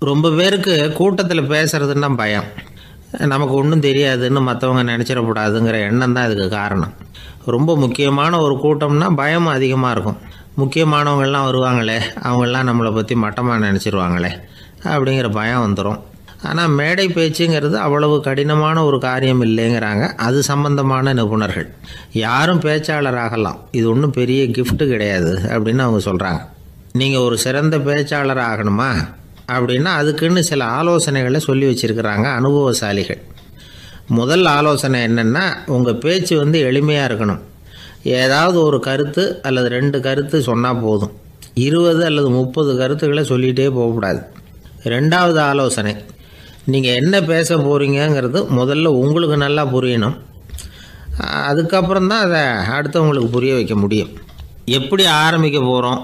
ரொம்ப பேருக்கு கூட்டத்தில் பேசுறதுன்னா பயம். நமக்கு ஒன்றும் தெரியாதுன்னு மற்றவங்க நினச்சிடக்கூடாதுங்கிற எண்ணம் தான் இதுக்கு காரணம். ரொம்ப முக்கியமான ஒரு கூட்டம்னா பயம் அதிகமாக இருக்கும். முக்கியமானவங்கள்லாம் வருவாங்களே, அவங்களாம் நம்மளை பற்றி மட்டமாக நினச்சிருவாங்களே அப்படிங்கிற பயம் வந்துடும். ஆனால் மேடை பேச்சுங்கிறது அவ்வளவு கடினமான ஒரு காரியம் இல்லைங்கிறாங்க அது சம்பந்தமான நிபுணர்கள். யாரும் பேச்சாளர் ஆகலாம், இது ஒன்றும் பெரிய கிஃப்ட்டு கிடையாது அப்படின்னு அவங்க சொல்கிறாங்க. நீங்கள் ஒரு சிறந்த பேச்சாளர் ஆகணுமா அப்படின்னா அதுக்குன்னு சில ஆலோசனைகளை சொல்லி வச்சுருக்கிறாங்க அனுபவசாலிகள். முதல் ஆலோசனை என்னென்னா, உங்கள் பேச்சு எளிமையாக இருக்கணும். ஏதாவது ஒரு கருத்து அல்லது 2 கருத்து சொன்னால் போதும். 20 அல்லது 30 கருத்துக்களை சொல்லிகிட்டே போகக்கூடாது. 2வது ஆலோசனை, நீங்கள் என்ன பேச போகிறீங்கிறது முதல்ல உங்களுக்கு நல்லா புரியணும். அதுக்கப்புறம் தான் அதை அடுத்தவங்களுக்கு புரிய வைக்க முடியும். எப்படி ஆரம்பிக்க போகிறோம்,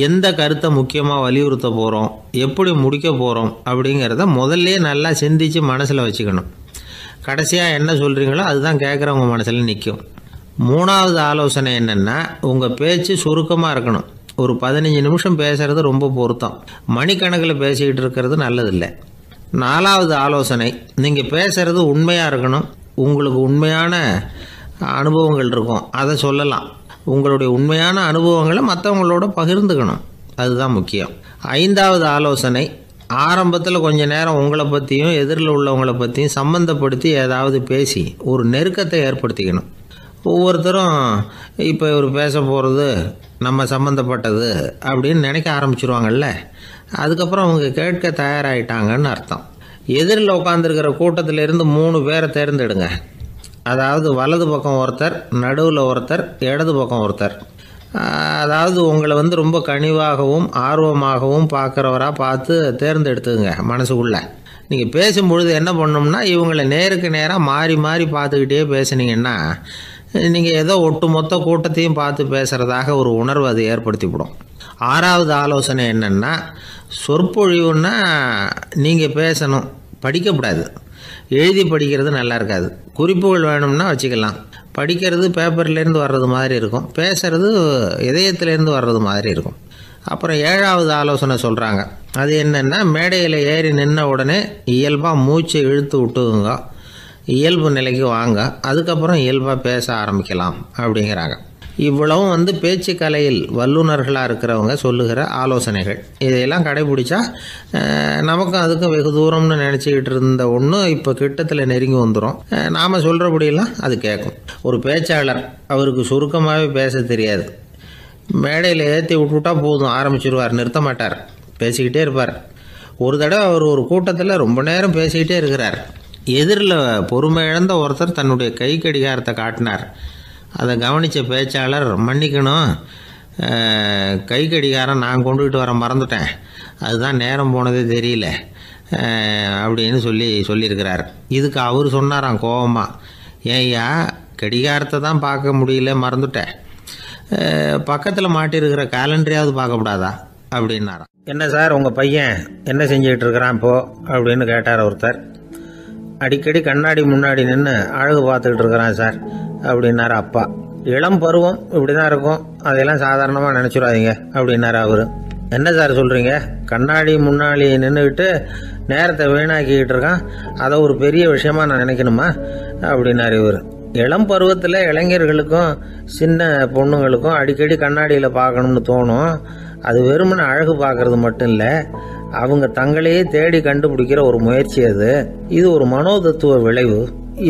எந்த கருத்தை முக்கியமாக வலியுறுத்த போகிறோம், எப்படி முடிக்க போகிறோம் அப்படிங்கிறத முதல்ல நல்லா சிந்தித்து மனசில் வச்சுக்கணும். கடைசியாக என்ன சொல்கிறீங்களோ அதுதான் கேட்குறவங்க மனசில் நிற்கும். 3வது ஆலோசனை என்னென்னா, உங்கள் பேச்சு சுருக்கமாக இருக்கணும். ஒரு 15 நிமிஷம் பேசுகிறது ரொம்ப பொருத்தம். மணிக்கணக்கில் பேசிக்கிட்டு இருக்கிறது நல்லதில்லை. 4வது ஆலோசனை, நீங்கள் பேசுகிறது உண்மையாக இருக்கணும். உங்களுக்கு உண்மையான அனுபவங்கள் இருக்கும், அதை சொல்லலாம். உங்களுடைய உண்மையான அனுபவங்களை மற்றவங்களோட பகிர்ந்துக்கணும், அதுதான் முக்கியம். 5வது ஆலோசனை, ஆரம்பத்தில் கொஞ்ச நேரம் உங்களை பற்றியும் எதிரில் உள்ளவங்களை பற்றியும் சம்மந்தப்படுத்தி ஏதாவது பேசி ஒரு நெருக்கத்தை ஏற்படுத்திக்கணும். ஒவ்வொருத்தரும் இப்போ இவர் பேச போகிறது நம்ம சம்மந்தப்பட்டது அப்படின்னு நினைக்க ஆரம்பிச்சிருவாங்கல்ல, அதுக்கப்புறம் அவங்க கேட்க தயாராகிட்டாங்கன்னு அர்த்தம். எதிரில் உட்காந்துருக்கிற கூட்டத்திலேருந்து 3 பேரை தேர்ந்தெடுங்க. அதாவது வலது பக்கம் ஒருத்தர், நடுவில் ஒருத்தர், இடது பக்கம் ஒருத்தர். அதாவது உங்களை ரொம்ப கனிவாகவும் ஆர்வமாகவும் பார்க்குறவராக பார்த்து தேர்ந்தெடுத்துங்க மனசுக்குள்ளே. நீங்கள் பேசும்பொழுது என்ன பண்ணணும்னா, இவங்களை நேருக்கு நேராக மாறி மாறி பார்த்துக்கிட்டே பேசுனீங்கன்னா நீங்கள் ஏதோ ஒட்டுமொத்த கூட்டத்தையும் பார்த்து பேசுகிறதாக ஒரு உணர்வு அது ஏற்படுத்திவிடும். 6வது ஆலோசனை என்னென்னா, சொற்பொழிவுன்னா நீங்கள் பேசணும், படிக்கக்கூடாது. எழுதி படிக்கிறது நல்லா இருக்காது. குறிப்புகள் வேணும்னா வச்சுக்கலாம். படிக்கிறது பேப்பர்லேருந்து வர்றது மாதிரி இருக்கும், பேசுகிறது இதயத்திலேருந்து வர்றது மாதிரி இருக்கும். அப்புறம் 7வது ஆலோசனை சொல்கிறாங்க. அது என்னென்னா, மேடையில் ஏறி நின்ன உடனே இயல்பாக மூச்சை இழுத்து விட்டுங்க, இயல்பு நிலைக்கு வாங்க, அதுக்கப்புறம் இயல்பாக பேச ஆரம்பிக்கலாம் அப்படிங்கிறாங்க. இவ்வளவும் பேச்சு கலையில் வல்லுநர்களாக இருக்கிறவங்க சொல்லுகிற ஆலோசனைகள். இதையெல்லாம் கடைபிடிச்சா நமக்கும் அதுக்கும் வெகு தூரம்னு நினச்சிக்கிட்டு இருந்த ஒன்று இப்போ கிட்டத்தில் நெருங்கி வந்துடும். நாம் சொல்கிறபடியெல்லாம் அது கேட்கும். ஒரு பேச்சாளர், அவருக்கு சுருக்கமாகவே பேச தெரியாது. மேடையில் ஏற்றி விட்டுவிட்டா போதும், ஆரம்பிச்சிருவார், நிறுத்த மாட்டார், பேசிக்கிட்டே இருப்பார். ஒரு தடவை அவர் ஒரு கூட்டத்தில் ரொம்ப நேரம் பேசிக்கிட்டே இருக்கிறார். எதிரில் பொறுமை இழந்த ஒருத்தர் தன்னுடைய கை கடிகாரத்தை காட்டினார். அதை கவனித்த பேச்சாளர், மன்னிக்கணும், கை கடிகாரம் நான் கொண்டுகிட்டு வர மறந்துட்டேன், அதுதான் நேரம் போனதே தெரியல அப்படின்னு சொல்லியிருக்கிறார். இதுக்கு அவர் சொன்னாராம் கோபமாக, ஏய்யா கடிகாரத்தை தான் பார்க்க முடியல, மறந்துட்டேன், பக்கத்தில் மாட்டியிருக்கிற கேலண்டரையாவது பார்க்கக்கூடாதா அப்படின்னாராம். என்ன சார் உங்கள் பையன் என்ன செஞ்சுக்கிட்டு இருக்கிறான் இப்போ அப்படின்னு கேட்டார் ஒருத்தர். அடிக்கடி கண்ணாடி முன்னாடி நின்று அழகு பார்த்துக்கிட்டு இருக்கிறான் சார் அப்படின்னாரு அப்பா. இளம் பருவம் இப்படி தான் இருக்கும், அதையெல்லாம் சாதாரணமாக நினச்சிடாதீங்க அப்படின்னாரு அவர். என்ன சார் சொல்கிறீங்க, கண்ணாடி முன்னாடி நின்றுக்கிட்டு நேரத்தை வீணாக்கிக்கிட்டு இருக்கான், அதை ஒரு பெரிய விஷயமா நான் நினைக்கணுமா அப்படின்னாரு இவர். இளம் பருவத்தில் இளைஞர்களுக்கும் சின்ன பொண்ணுங்களுக்கும் அடிக்கடி கண்ணாடியில் பார்க்கணும்னு தோணும். அது வெறுமனே அழகு பார்க்கறது மட்டும் இல்லை, அவங்க தங்களையே தேடி கண்டுபிடிக்கிற ஒரு முயற்சி அது. இது ஒரு மனோதத்துவ விளைவு.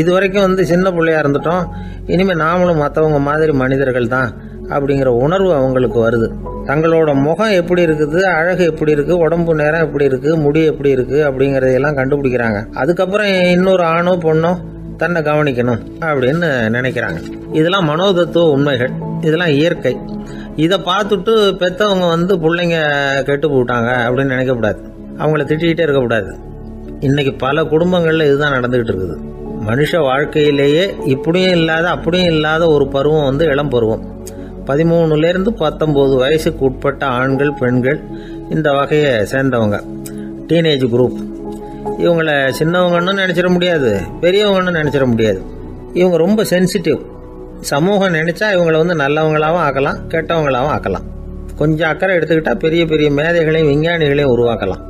இது வரைக்கும் சின்ன பிள்ளையா இருந்துட்டோம், இனிமேல் நாமளும் மற்றவங்க மாதிரி மனிதர்கள் தான் அப்படிங்கிற உணர்வு அவங்களுக்கு வருது. தங்களோட முகம் எப்படி இருக்குது, அழகு எப்படி இருக்குது, உடம்பு நேரம் எப்படி இருக்குது, முடி எப்படி இருக்குது அப்படிங்கிறதையெல்லாம் கண்டுபிடிக்கிறாங்க. அதுக்கப்புறம் இன்னொரு ஆணோ பொண்ணோ தன்னை கவனிக்கணும் அப்படின்னு நினைக்கிறாங்க. இதெல்லாம் மனோதத்துவ உண்மைகள், இதெல்லாம் இயற்கை. இதை பார்த்துட்டு பெற்றவங்க பிள்ளைங்க கெட்டு போட்டாங்க அப்படின்னு நினைக்கக்கூடாது, அவங்கள திட்டிகிட்டே இருக்கக்கூடாது. இன்றைக்கி பல குடும்பங்களில் இதுதான் நடந்துக்கிட்டு இருக்குது. மனுஷ வாழ்க்கையிலேயே இப்படியும் இல்லாத அப்படியும் இல்லாத ஒரு பருவம் இளம் பருவம். 13லேருந்து 19 வயசுக்கு உட்பட்ட ஆண்கள் பெண்கள் இந்த வகையை சேர்ந்தவங்க, டீனேஜ் குரூப். இவங்களை சின்னவங்கன்னு நினச்சிட முடியாது, பெரியவங்கன்னு நினச்சிட முடியாது. இவங்க ரொம்ப சென்சிட்டிவ். சமூகம் நினச்சா இவங்களை நல்லவங்களாகவும் ஆக்கலாம், கெட்டவங்களாகவும் ஆக்கலாம். கொஞ்சம் அக்கறை எடுத்துக்கிட்டால் பெரிய பெரிய மேதைகளையும் விஞ்ஞானிகளையும் உருவாக்கலாம்.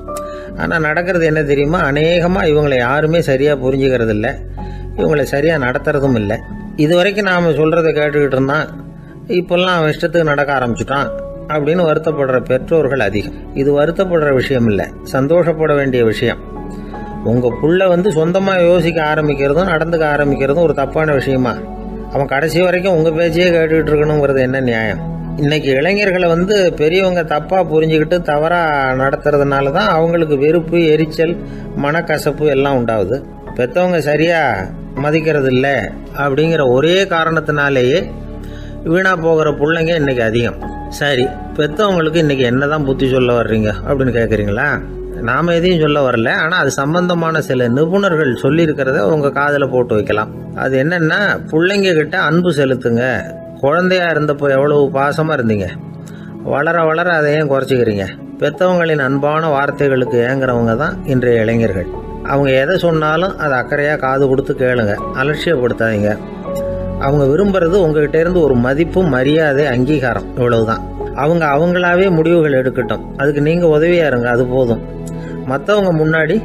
ஆனால் நடக்கிறது என்ன தெரியுமா, அநேகமாக இவங்களை யாருமே சரியாக புரிஞ்சுக்கிறது இல்லை, இவங்களை சரியாக நடத்துறதும் இல்லை. இது வரைக்கும் நாம் சொல்கிறத கேட்டுக்கிட்டு இருந்தான், இப்போல்லாம் அவன் இஷ்டத்துக்கு நடக்க ஆரம்பிச்சுட்டான் அப்படின்னு வருத்தப்படுற பெற்றோர்கள் அதிகம். இது வருத்தப்படுற விஷயம் இல்லை, சந்தோஷப்பட வேண்டிய விஷயம். உங்கள் புள்ள சொந்தமாக யோசிக்க ஆரம்பிக்கிறதும் நடந்துக்க ஆரம்பிக்கிறதும் ஒரு தப்பான விஷயமா? அவன் கடைசி வரைக்கும் உங்கள் பேச்சையே கேட்டுக்கிட்டு இருக்கணுங்கிறது என்ன நியாயம்? இன்னைக்கு இளைஞர்களை பெரியவங்க தப்பாக புரிஞ்சுக்கிட்டு தவறாக நடத்துறதுனால தான் அவங்களுக்கு வெறுப்பு, எரிச்சல், மனக்கசப்பு எல்லாம் உண்டாகுது. பெற்றவங்க சரியாக மதிக்கிறது இல்லை அப்படிங்கிற ஒரே காரணத்தினாலேயே வீணாக போகிற பிள்ளைங்க இன்னைக்கு அதிகம். சரி, பெற்றவங்களுக்கு இன்னைக்கு என்ன தான் புத்தி சொல்ல வர்றீங்க அப்படின்னு கேட்குறீங்களா? நாம் எதையும் சொல்ல வரல, ஆனால் அது சம்பந்தமான சில நிபுணர்கள் சொல்லியிருக்கிறத உங்கள் காதில் போட்டு வைக்கலாம். அது என்னென்னா, பிள்ளைங்க கிட்ட அன்பு செலுத்துங்க. குழந்தையா இருந்தப்போ எவ்வளவு பாசமாக இருந்தீங்க, வளர வளர அதை ஏன் குறைச்சிக்கிறீங்க? பெற்றவங்களின் அன்பான வார்த்தைகளுக்கு ஏங்குறவங்க தான் இன்றைய இளைஞர்கள். அவங்க எதை சொன்னாலும் அதை அக்கறையாக காது கொடுத்து கேளுங்க, அலட்சியப்படுத்தாதீங்க. அவங்க விரும்புறது உங்ககிட்ட இருந்து ஒரு மதிப்பு, மரியாதை, அங்கீகாரம், இவ்வளவுதான். அவங்க அவங்களாவே முடிவுகள் எடுக்கட்டும், அதுக்கு நீங்கள் உதவியாக இருங்க, அது போதும். மற்றவங்க முன்னாடி,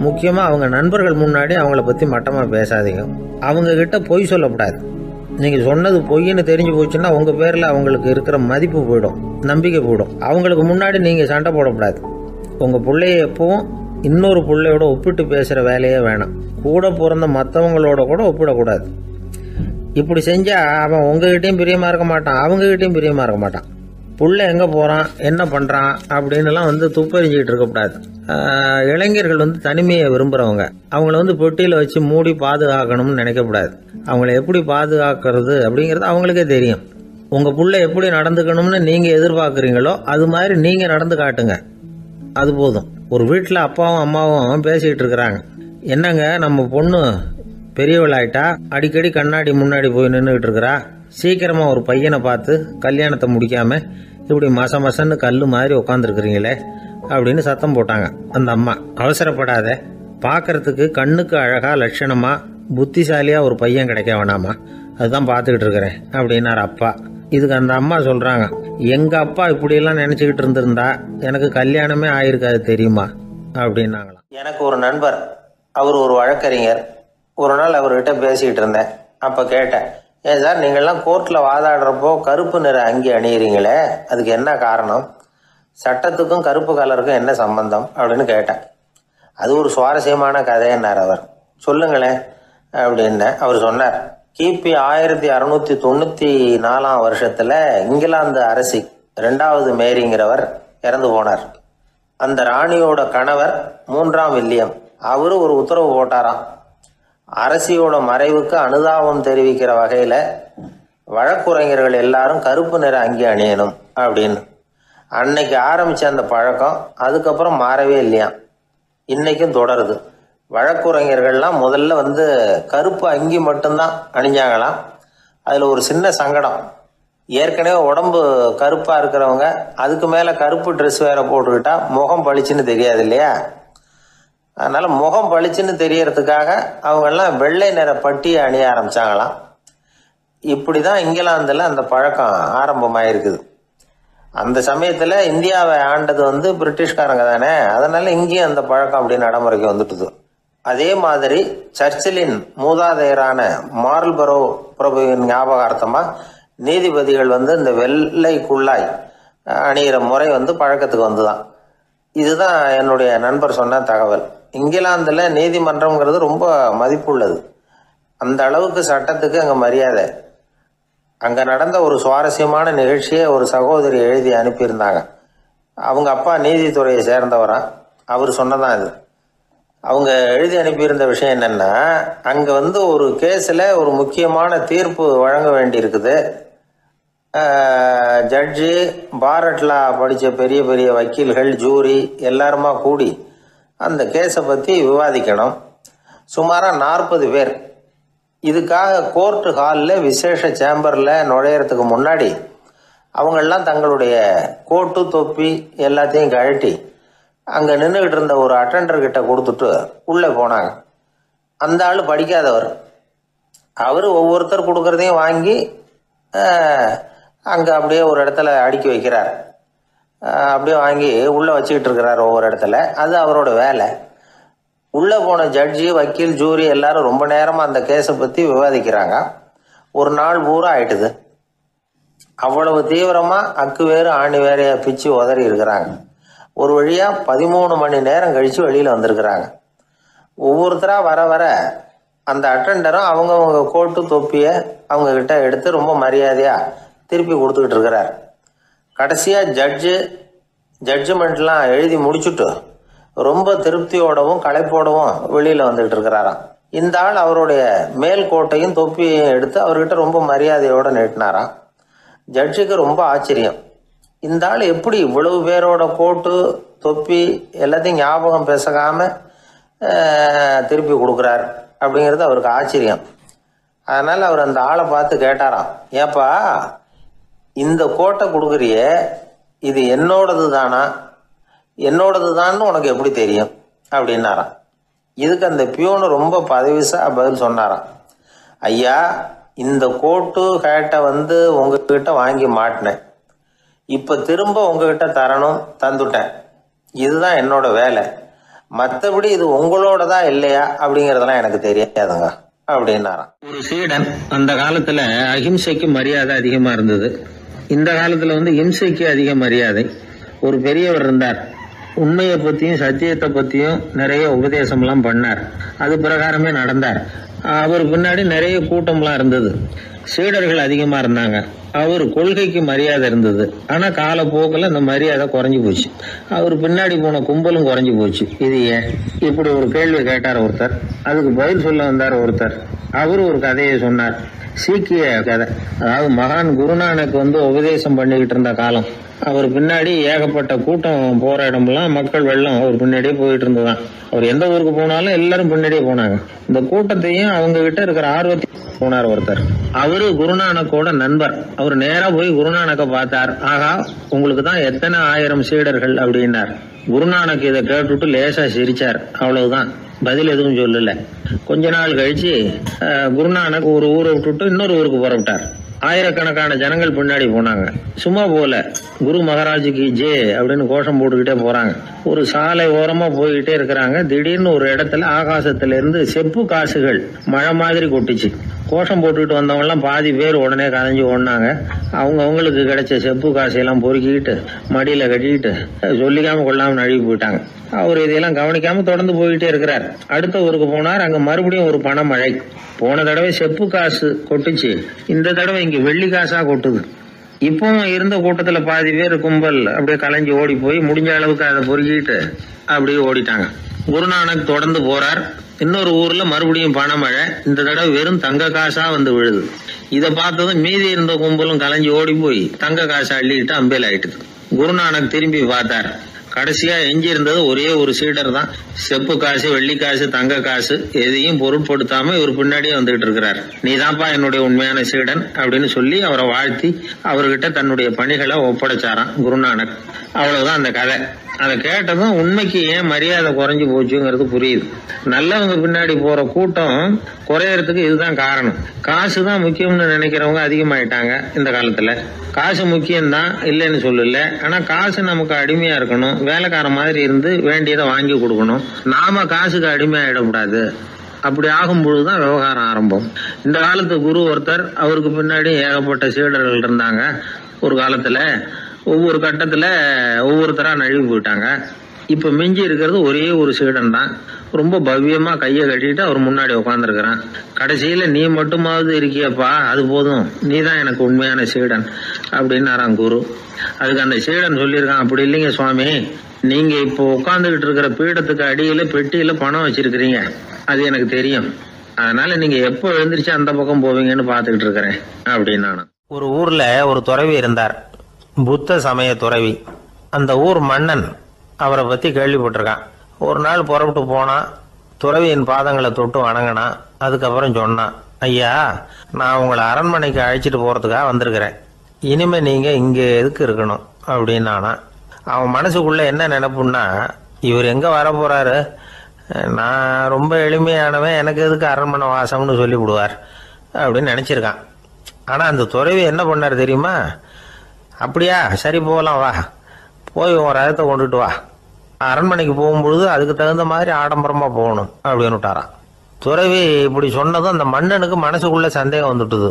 முக்கியமாக அவங்க நண்பர்கள் முன்னாடி அவங்கள பற்றி மட்டமாக பேசாதீங்க. அவங்கக்கிட்ட பொய் சொல்லக்கூடாது. நீங்கள் சொன்னது பொய்ன்னு தெரிஞ்சு போச்சுன்னா உங்கள் பேரில் அவங்களுக்கு இருக்கிற மதிப்பு போயிடும், நம்பிக்கை போயிடும். அவங்களுக்கு முன்னாடி நீங்கள் சண்டை போடக்கூடாது. உங்கள் பிள்ளைய எப்பவும் இன்னொரு பிள்ளையோட ஒப்பிட்டு பேசுகிற வேலையே வேணாம். கூட பிறந்த மற்றவங்களோட கூட ஒப்பிடக்கூடாது. இப்படி செஞ்சால் அவன் உங்ககிட்டையும் பிரியமாக இருக்க மாட்டான், அவங்ககிட்டையும் பிரியமாக இருக்க மாட்டான். புள்ள எங்கே போகிறான், என்ன பண்ணுறான் அப்படின்னுலாம் துப்பறிஞ்சிக்கிட்டு இருக்கக்கூடாது. இளைஞர்கள் தனிமையை விரும்புகிறவங்க. அவங்கள பெட்டியில் வச்சு மூடி பாதுகாக்கணும்னு நினைக்கக்கூடாது. அவங்கள எப்படி பாதுகாக்கிறது அப்படிங்கிறது அவங்களுக்கே தெரியும். உங்கள் புள்ள எப்படி நடந்துக்கணும்னு நீங்கள் எதிர்பார்க்குறீங்களோ அது மாதிரி நீங்கள் நடந்து காட்டுங்க, அது போதும். ஒரு வீட்டில் அப்பாவும் அம்மாவும் பேசிக்கிட்டு இருக்கிறாங்க, என்னங்க நம்ம பொண்ணு பெரியவளாயிட்டா, அடிக்கடி கண்ணாடி முன்னாடி போய் நின்றுக்கிட்டு இருக்கிறா, சீக்கிரமாக ஒரு பையனை பார்த்து கல்யாணத்தை முடிக்காம இப்படி மசன்னு கல் மாதிரி உட்காந்துருக்குறீங்களே அப்படின்னு சத்தம் போட்டாங்க. அந்த அம்மா, அவசரப்படாத, பார்க்கறதுக்கு கண்ணுக்கு அழகாக லட்சணமாக புத்திசாலியாக ஒரு பையன் கிடைக்க வேணாமா, அதுதான் பார்த்துக்கிட்டு இருக்கிறேன் அப்படின்னாரு அப்பா. இதுக்கு அந்த அம்மா சொல்கிறாங்க, எங்கள் அப்பா இப்படியெல்லாம் நினச்சிக்கிட்டு இருந்திருந்தா எனக்கு கல்யாணமே ஆயிருக்காது தெரியுமா அப்படின்னாங்களாம். எனக்கு ஒரு நண்பர், அவர் ஒரு வழக்கறிஞர். ஒரு நாள் அவர்கிட்ட பேசிக்கிட்டு இருந்தேன். அப்போ கேட்டேன், ஏன் சார் நீங்கள்லாம் கோர்ட்டில் வாதாடுறப்போ கருப்பு நிற அங்கி அணியிறீங்களே, அதுக்கு என்ன காரணம்? சட்டத்துக்கும் கருப்பு கலருக்கும் என்ன சம்பந்தம் அப்படின்னு கேட்டேன். அது ஒரு சுவாரஸ்யமான கதைன்னார் அவர். சொல்லுங்களேன் அப்படின்னு அவர் சொன்னார். கிபி 1694 வருஷத்தில் இங்கிலாந்து அரசி 2வது மேரிங்கிறவர் இறந்து போனார். அந்த ராணியோட கணவர் 3ஆம் வில்லியம், அவரு ஒரு உத்தரவு போட்டாராம், அரசியோட மறைவுக்கு அனுதாபம் தெரிவிக்கிற வகையில் வழக்குரைஞர்கள் எல்லாரும் கருப்பு நிற அங்கி அணியணும் அப்படின்னு. அன்னைக்கு ஆரம்பித்த அந்த பழக்கம் அதுக்கப்புறம் மாறவே இல்லையாம், இன்னைக்கும் தொடருது. வழக்குரைஞர்கள்லாம் முதல்ல கருப்பு அங்கி மட்டும்தான் அணிஞ்சாங்களாம். அதில் ஒரு சின்ன சங்கடம், ஏற்கனவே உடம்பு கருப்பாக இருக்கிறவங்க அதுக்கு மேலே கருப்பு ட்ரெஸ் வேற போட்டுக்கிட்டா முகம் பளிச்சுன்னு தெரியாது இல்லையா? அதனால் முகம் பளிச்சுன்னு தெரியறதுக்காக அவங்கெல்லாம் வெள்ளை நிற பட்டியை அணிய ஆரம்பித்தாங்களாம். இப்படி தான் இங்கிலாந்தில் அந்த பழக்கம் ஆரம்பமாயிருக்குது. அந்த சமயத்தில் இந்தியாவை ஆண்டது பிரிட்டிஷ்காரங்க தானே, அதனால் இங்கேயும் அந்த பழக்கம் அப்படி நடைமுறைக்கு வந்துட்டுது. அதே மாதிரி சர்ச்சிலின் மூதாதையரான மார்ல்பரோ பிரபுவின் ஞாபகார்த்தமாக நீதிபதிகள் இந்த வெள்ளை குள்ளாய் அணிகிற முறை பழக்கத்துக்கு வந்துதான். இதுதான் என்னுடைய நண்பர் சொன்ன தகவல். இங்கிலாந்தில் நீதிமன்றம்ங்கிறது ரொம்ப மதிப்புள்ளது. அந்த அளவுக்கு சட்டத்துக்கு அங்கே மரியாதை. அங்கே நடந்த ஒரு சுவாரஸ்யமான நிகழ்ச்சியை ஒரு சகோதரி எழுதி அனுப்பியிருந்தாங்க. அவங்க அப்பா நீதித்துறையை சேர்ந்தவரா, அவர் சொன்னதான் இது. அவங்க எழுதி அனுப்பியிருந்த விஷயம் என்னென்னா, அங்கே ஒரு கேஸில் ஒரு முக்கியமான தீர்ப்பு வழங்க வேண்டி இருக்குது. ஜட்ஜி, பாரட்லா படித்த பெரிய பெரிய வக்கீல்கள், ஜூரி எல்லாருமா கூடி அந்த கேஸை பற்றி விவாதிக்கணும். சுமாராக 40 பேர். இதுக்காக கோர்ட்டு ஹாலில் விசேஷ சேம்பரில் நுழையிறதுக்கு முன்னாடி அவங்களெலாம் தங்களுடைய கோட்டு, தொப்பி எல்லாத்தையும் கழட்டி அங்கே நின்றுக்கிட்டு இருந்த ஒரு அட்டெண்டர்கிட்ட கொடுத்துட்டு உள்ளே போனாங்க. அந்த ஆள் படிக்காதவர். அவர் ஒவ்வொருத்தர் கொடுக்குறதையும் வாங்கி அங்கே அப்படியே ஒரு இடத்துல அடுக்கி வைக்கிறார். அப்படியே வாங்கி உள்ளே வச்சுக்கிட்டு இருக்கிறார் ஒவ்வொரு இடத்துல. அது அவரோட வேலை. உள்ளே போன ஜட்ஜி, வக்கீல், ஜூரி எல்லாரும் ரொம்ப நேரமாக அந்த கேஸை பற்றி விவாதிக்கிறாங்க. ஒரு நாள் பூரா ஆயிட்டுது. அவ்வளவு தீவிரமாக அக்கு வேறு ஆணி வேறையாக பிச்சு உதறி இருக்கிறாங்க. ஒரு வழியாக 13 மணி நேரம் கழித்து வெளியில் வந்திருக்கிறாங்க. ஒவ்வொருத்தராக வர வர அந்த அட்டெண்டரும் அவங்கவுங்க கோட்டு தொப்பியை அவங்கக்கிட்ட எடுத்து ரொம்ப மரியாதையாக திருப்பி கொடுத்துக்கிட்டு இருக்கிறார். கடைசியாக ஜட்ஜ்மெண்ட்லாம் எழுதி முடிச்சுட்டு ரொம்ப திருப்தியோடவும் களைப்போடவும் வெளியில் வந்துகிட்டு இருக்கிறாராம். இந்த ஆள் அவருடைய மேல் கோட்டையும் தொப்பியையும் எடுத்து அவர்கிட்ட ரொம்ப மரியாதையோடு நீட்டினாராம். ஜட்ஜுக்கு ரொம்ப ஆச்சரியம். இந்த ஆள் எப்படி இவ்வளவு பேரோட கோட்டு தொப்பி எல்லாத்தையும் ஞாபகம் பேசகாமல் திருப்பி கொடுக்குறார் அப்படிங்கிறது அவருக்கு ஆச்சரியம். அதனால் அவர் அந்த ஆளை பார்த்து கேட்டாராம், ஏப்பா இந்த கோட்டை கொடுக்குறியே, இது என்னோடது தானா, என்னோடது தான்னு உனக்கு எப்படி தெரியும் அப்படின்னாராம். இதுக்கு அந்த பியூனு ரொம்ப பதவிசா பதில் சொன்னாராம், ஐயா இந்த கோட்டு ஹேட்டை உங்ககிட்ட வாங்கி மாட்டினேன், இப்போ திரும்ப உங்ககிட்ட தரணும், தந்துட்டேன், இதுதான் என்னோட வேலை, மற்றபடி இது உங்களோடதா இல்லையா அப்படிங்கிறதெல்லாம் எனக்கு தெரியாதுங்க அப்படின்னாராம். ஒரு சீடன் அந்த காலத்துல அஹிம்சைக்கு மரியாதை அதிகமா இருந்தது. இந்த காலத்துல இம்சைக்கு அதிக மரியாதை. ஒரு பெரியவர் இருந்தார். உண்மையை பத்தியும் சத்தியத்தை பத்தியும் நிறைய உபதேசம்லாம் பண்ணார். அது பிரகாரமே நடந்தார். அவர் பின்னாடி நிறைய கூட்டம்லாம் இருந்தது. சீடர்கள் அதிகமா இருந்தாங்க. அவர் கொள்கைக்கு மரியாதை இருந்தது. ஆனா காலப்போக்கில் அந்த மரியாதை குறைஞ்சி போச்சு. அவர் பின்னாடி போன கும்பலும் குறைஞ்சி போச்சு. இது ஏன்? இப்படி ஒரு கேள்வி கேட்டார் ஒருத்தர். அதுக்கு பதில் சொல்ல வந்தார் ஒருத்தர். அவரு ஒரு கதையை சொன்னார். சீக்கிய கதை. அதாவது மகான் குருநானக் உபதேசம் பண்ணிக்கிட்டு இருந்த காலம். அவர் பின்னாடி ஏகப்பட்ட கூட்டம் போற இடமெல்லாம் மக்கள் வெள்ளம் அவர் பின்னாடியே போயிட்டு இருந்ததுதான். அவர் எந்த ஊருக்கு போனாலும் எல்லாரும் பின்னாடியே போனாங்க. இந்த கூட்டத்தையும் அவங்க கிட்ட இருக்கிற ஆர்வத்தை போனார் ஒருத்தர். அவரு குருநானக்கோட நண்பர். அவர் நேரா போய் குருநானக்க பார்த்தார். ஆகா, உங்களுக்கு தான் எத்தனை 1000 சீடர்கள் அப்படின்னார். குருநானக் இதை கேட்டுட்டு லேசா சிரிச்சார். அவ்வளவுதான், பதில் எதுவும் சொல்லல. கொஞ்ச நாள் கழிச்சு குருநானக் ஒரு ஊரை விட்டுட்டு இன்னொரு ஊருக்கு புறப்பட்டார். ஆயிரக்கணக்கான ஜனங்கள் பின்னாடி போனாங்க. சும்மா போல குரு மகாராஜுக்கு ஜே அப்படின்னு கோஷம் போட்டுக்கிட்டே போறாங்க. ஒரு சாலை ஓரமா போய்கிட்டே இருக்கிறாங்க. திடீர்னு ஒரு இடத்துல ஆகாசத்துல இருந்து செப்பு காசுகள் மழை மாதிரி கொட்டுச்சு. கோஷம் போட்டுக்கிட்டு வந்தவங்க எல்லாம் பாதி பேர் உடனே கலைஞ்சு ஓடினாங்க. அவங்களுக்கு கிடைச்ச செப்பு காசையெல்லாம் பொறுக்கிட்டு மடியில கட்டிக்கிட்டு சொல்லிக்காம கொள்ளாம நழுவி போயிட்டாங்க. அவர் இதையெல்லாம் கவனிக்காம தொடர்ந்து போயிட்டே இருக்கிறார். அடுத்த ஊருக்கு போனார். அங்க மறுபடியும் ஒரு பணமழை. போன தடவை செப்பு காசு கொட்டுச்சு, இந்த தடவை இங்க வெள்ளி காசா கொட்டுது. இப்போ இருந்த கூட்டத்துல பாதி பேர் கும்பல் அப்படியே கலைஞ்சு ஓடி போய் முடிஞ்ச அளவுக்கு அதை பொறுக்கிட்டு அப்படியே ஓடிட்டாங்க. குருநானக் தொடர்ந்து போறார். இன்னொரு ஊர்ல மறுபடியும் பணமழை. இந்த தடவை வெறும் தங்க காசா விழுது. இதை பார்த்ததும் மீதி இருந்த கும்பலும் கலைஞ்சு ஓடி போய் தங்க காசை அள்ளிக்கிட்டு அம்பேல் ஆயிட்டுது. குருநானக் திரும்பி பார்த்தார். கடைசியா எஞ்சி இருந்தது ஒரே ஒரு சீடர் தான். செப்பு காசு, வெள்ளி காசு, தங்க காசு எதையும் பொருட்படுத்தாம இவர் பின்னாடியே வந்துகிட்டு இருக்கிறார். நீதான்ப்பா என்னுடைய உண்மையான சீடன் அப்படின்னு சொல்லி அவரை வாழ்த்தி அவர்கிட்ட தன்னுடைய பணிகளை ஒப்படைச்சாராம் குருநானக். அவ்வளவுதான் அந்த கதை. அதை கேட்டதும் உண்மைக்கு ஏன் மரியாதை குறைஞ்சு போச்சுங்கிறது புரியுது. நல்லவங்க பின்னாடி போற கூட்டம் குறையறதுக்கு இதுதான் காரணம். காசு தான் முக்கியம்னு நினைக்கிறவங்க அதிகமாயிட்டாங்க இந்த காலத்துல. காசு முக்கியம்தான், இல்லைன்னு சொல்லல. ஆனா காசு நமக்கு அடிமையா இருக்கணும். வேலைக்கார மாதிரி இருந்து வேண்டியதை வாங்கி கொடுக்கணும். நாம காசுக்கு அடிமையாயிடக்கூடாது. அப்படி ஆகும் பொழுதுதான் விவகாரம் ஆரம்பம். இந்த காலத்து குரு ஒருத்தர், அவருக்கு பின்னாடி ஏகப்பட்ட சீடர்கள் இருந்தாங்க. ஒரு காலத்துல ஒவ்வொரு கட்டத்துல ஒவ்வொருத்தரா நழுவி போயிட்டாங்க. இப்ப மிஞ்சி இருக்கிறது ஒரே ஒரு சீடன் தான். ரொம்ப பவ்யமா கையை கட்டிட்டு அவர் முன்னாடி உட்காந்துருக்கிறான். கடைசியில நீ மட்டுமாவது இருக்கியப்பா, அது போதும், நீ தான் எனக்கு உண்மையான சீடன் அப்படின்னாராம் குரு. அதுக்கு அந்த சீடன் சொல்லியிருக்கான், அப்படி இல்லைங்க சுவாமி, நீங்க இப்போ உட்காந்துக்கிட்டு இருக்கிற பீடத்துக்கு அடியில பெட்டியில பணம் வச்சிருக்கிறீங்க, அது எனக்கு தெரியும். அதனால நீங்க எப்போ எழுந்திரிச்சு அந்த பக்கம் போவீங்கன்னு பாத்துக்கிட்டு இருக்கிறேன் அப்படின்னு. ஒரு ஊர்ல ஒரு துறவி இருந்தார், புத்த சமய துறவி. அந்த ஊர் மன்னன் அவரை பத்தி கேள்விப்பட்டிருக்கான். ஒரு நாள் புறப்பட்டு போனான். துறவியின் பாதங்களை தொட்டு வணங்கினான். அதுக்கப்புறம் சொன்னான், ஐயா, நான் உங்களை அரண்மனைக்கு அழைச்சிட்டு போறதுக்காக வந்திருக்கிறேன். இனிமே நீங்க இங்க எதுக்கு இருக்கணும் அப்படின்னானா. அவன் மனசுக்குள்ள என்ன நினைப்புன்னா, இவர் எங்க வர போறாரு, நான் ரொம்ப எளிமையானவன், எனக்கு எதுக்கு அரண்மனை வாசம்னு சொல்லி விடுவார் அப்படின்னு நினைச்சிருக்கான். ஆனா அந்த துறவி என்ன பண்ணார் தெரியுமா? அப்படியா, சரி போகலாம் வா, போய் உன் ரதத்தை கொண்டுட்டு வா, அரண்மனைக்கு போகும்பொழுது அதுக்கு தகுந்த மாதிரி ஆடம்பரமாக போகணும் அப்படின்னு விட்டாரான். துறவி இப்படி சொன்னதும் அந்த மன்னனுக்கு மனசுக்குள்ள சந்தேகம் வந்துட்டுது.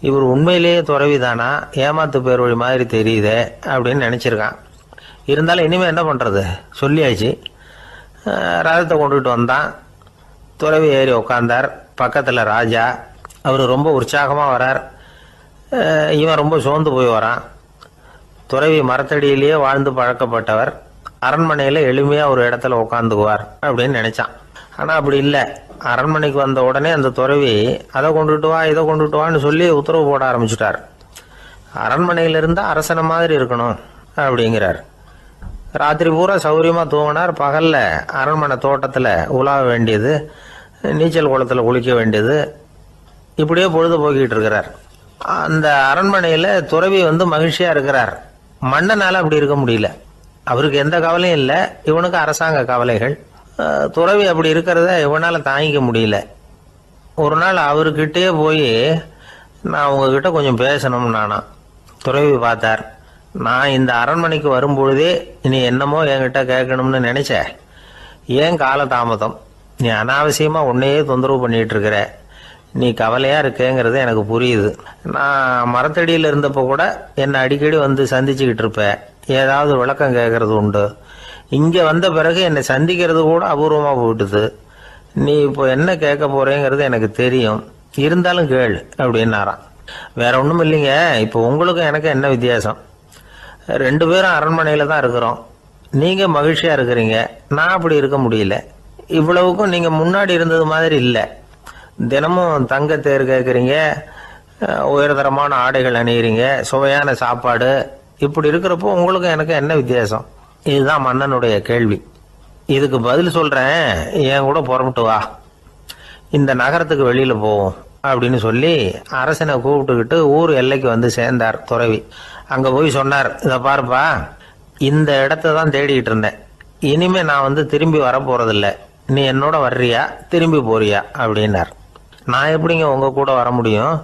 இவர் உண்மையிலேயே துறவி தானா, ஏமாத்து பேர் வழி மாதிரி தெரியுதே அப்படின்னு நினச்சிருக்கான். இருந்தாலும் இனிமேல் என்ன பண்ணுறது, சொல்லியாச்சு. ரதத்தை கொண்டுகிட்டு வந்தான். துறவி ஏறி உட்காந்தார். பக்கத்தில் ராஜா. அவர் ரொம்ப உற்சாகமாக வரார். இவன் ரொம்ப சோர்ந்து போய் வரான். துறவி மரத்தடியிலேயே வாழ்ந்து பழக்கப்பட்டவர், அரண்மனையில் எளிமையாக ஒரு இடத்துல உட்காந்துக்குவார் அப்படின்னு நினச்சான். ஆனால் அப்படி இல்லை. அரண்மனைக்கு வந்த உடனே அந்த துறவி அதை கொண்டுட்டு வா இதை கொண்டுட்டு வான்னு சொல்லி உத்தரவு போட ஆரம்பிச்சுட்டார். அரண்மனையில் இருந்தால் அரசனை மாதிரி இருக்கணும் அப்படிங்கிறார். ராத்திரி பூரா சௌகரியமாக தூங்கினார். பகலில் அரண்மனை தோட்டத்தில் உலாவ வேண்டியது, நீச்சல் குளத்தில் குளிக்க வேண்டியது, இப்படியே பொழுது போக்கிட்டு இருக்கிறார். அந்த அரண்மனையில் துறவி மகிழ்ச்சியாக இருக்கிறார். மன்னனால் அப்படி இருக்க முடியல. அவருக்கு எந்த கவலையும் இல்லை, இவனுக்கு அரசாங்க கவலைகள். துறவி அப்படி இருக்கிறத இவனால் தாங்கிக்க முடியல. ஒரு நாள் அவர்கிட்டே போய், நான் உங்ககிட்ட கொஞ்சம் பேசணும் நானா. துறவி பார்த்தார். நான் இந்த அரண்மனைக்கு வரும்பொழுதே நீ என்னமோ என்கிட்ட கேட்கணும்னு நினைச்ச, ஏன் காலதாமதம்? நீ அனாவசியமாக உன்னையே தொந்தரவு பண்ணிட்டு இருக்கிற, நீ கவலையாக இருக்கேங்கிறது எனக்கு புரியுது. நான் மரத்தடியில் இருந்தப்போ கூட என்னை அடிக்கடி சந்திச்சுக்கிட்டு இருப்பேன், ஏதாவது விளக்கம் கேட்கறது உண்டு. இங்கே வந்த பிறகு என்னை சந்திக்கிறது கூட அபூர்வமாக போயிட்டுது. நீ இப்போ என்ன கேட்க போறேங்கிறது எனக்கு தெரியும், இருந்தாலும் கேளு அப்படின்னாராம். வேற ஒன்றும் இல்லைங்க, இப்போ உங்களுக்கும் எனக்கு என்ன வித்தியாசம்? 2 பேரும் அரண்மனையில் தான் இருக்கிறோம். நீங்கள் மகிழ்ச்சியாக இருக்கிறீங்க, நான் அப்படி இருக்க முடியல. இவ்வளவுக்கும் நீங்கள் முன்னாடி இருந்தது மாதிரி இல்லை. தினமும் தங்க தேர் கேட்குறீங்க, உயர்தரமான ஆடைகள் அணிகிறீங்க, சுவையான சாப்பாடு. இப்படி இருக்கிறப்போ உங்களுக்கும் எனக்கு என்ன வித்தியாசம்? இதுதான் மன்னனுடைய கேள்வி. இதுக்கு பதில் சொல்கிறேன், என் கூட புறப்பட்டு வா, இந்த நகரத்துக்கு வெளியில் போவோம் அப்படின்னு சொல்லி அரசனை கூப்பிட்டுக்கிட்டு ஊர் எல்லைக்கு சேர்ந்தார் துறவி. அங்கே போய் சொன்னார், இதை பாருப்பா, இந்த இடத்த தான் தேடிக்கிட்டு இருந்தேன். இனிமே நான் திரும்பி வரப்போறதில்லை. நீ என்னோட வர்றியா திரும்பி போறியா அப்படின்னார். நான் எப்படிங்க உங்கள் கூட வர முடியும்?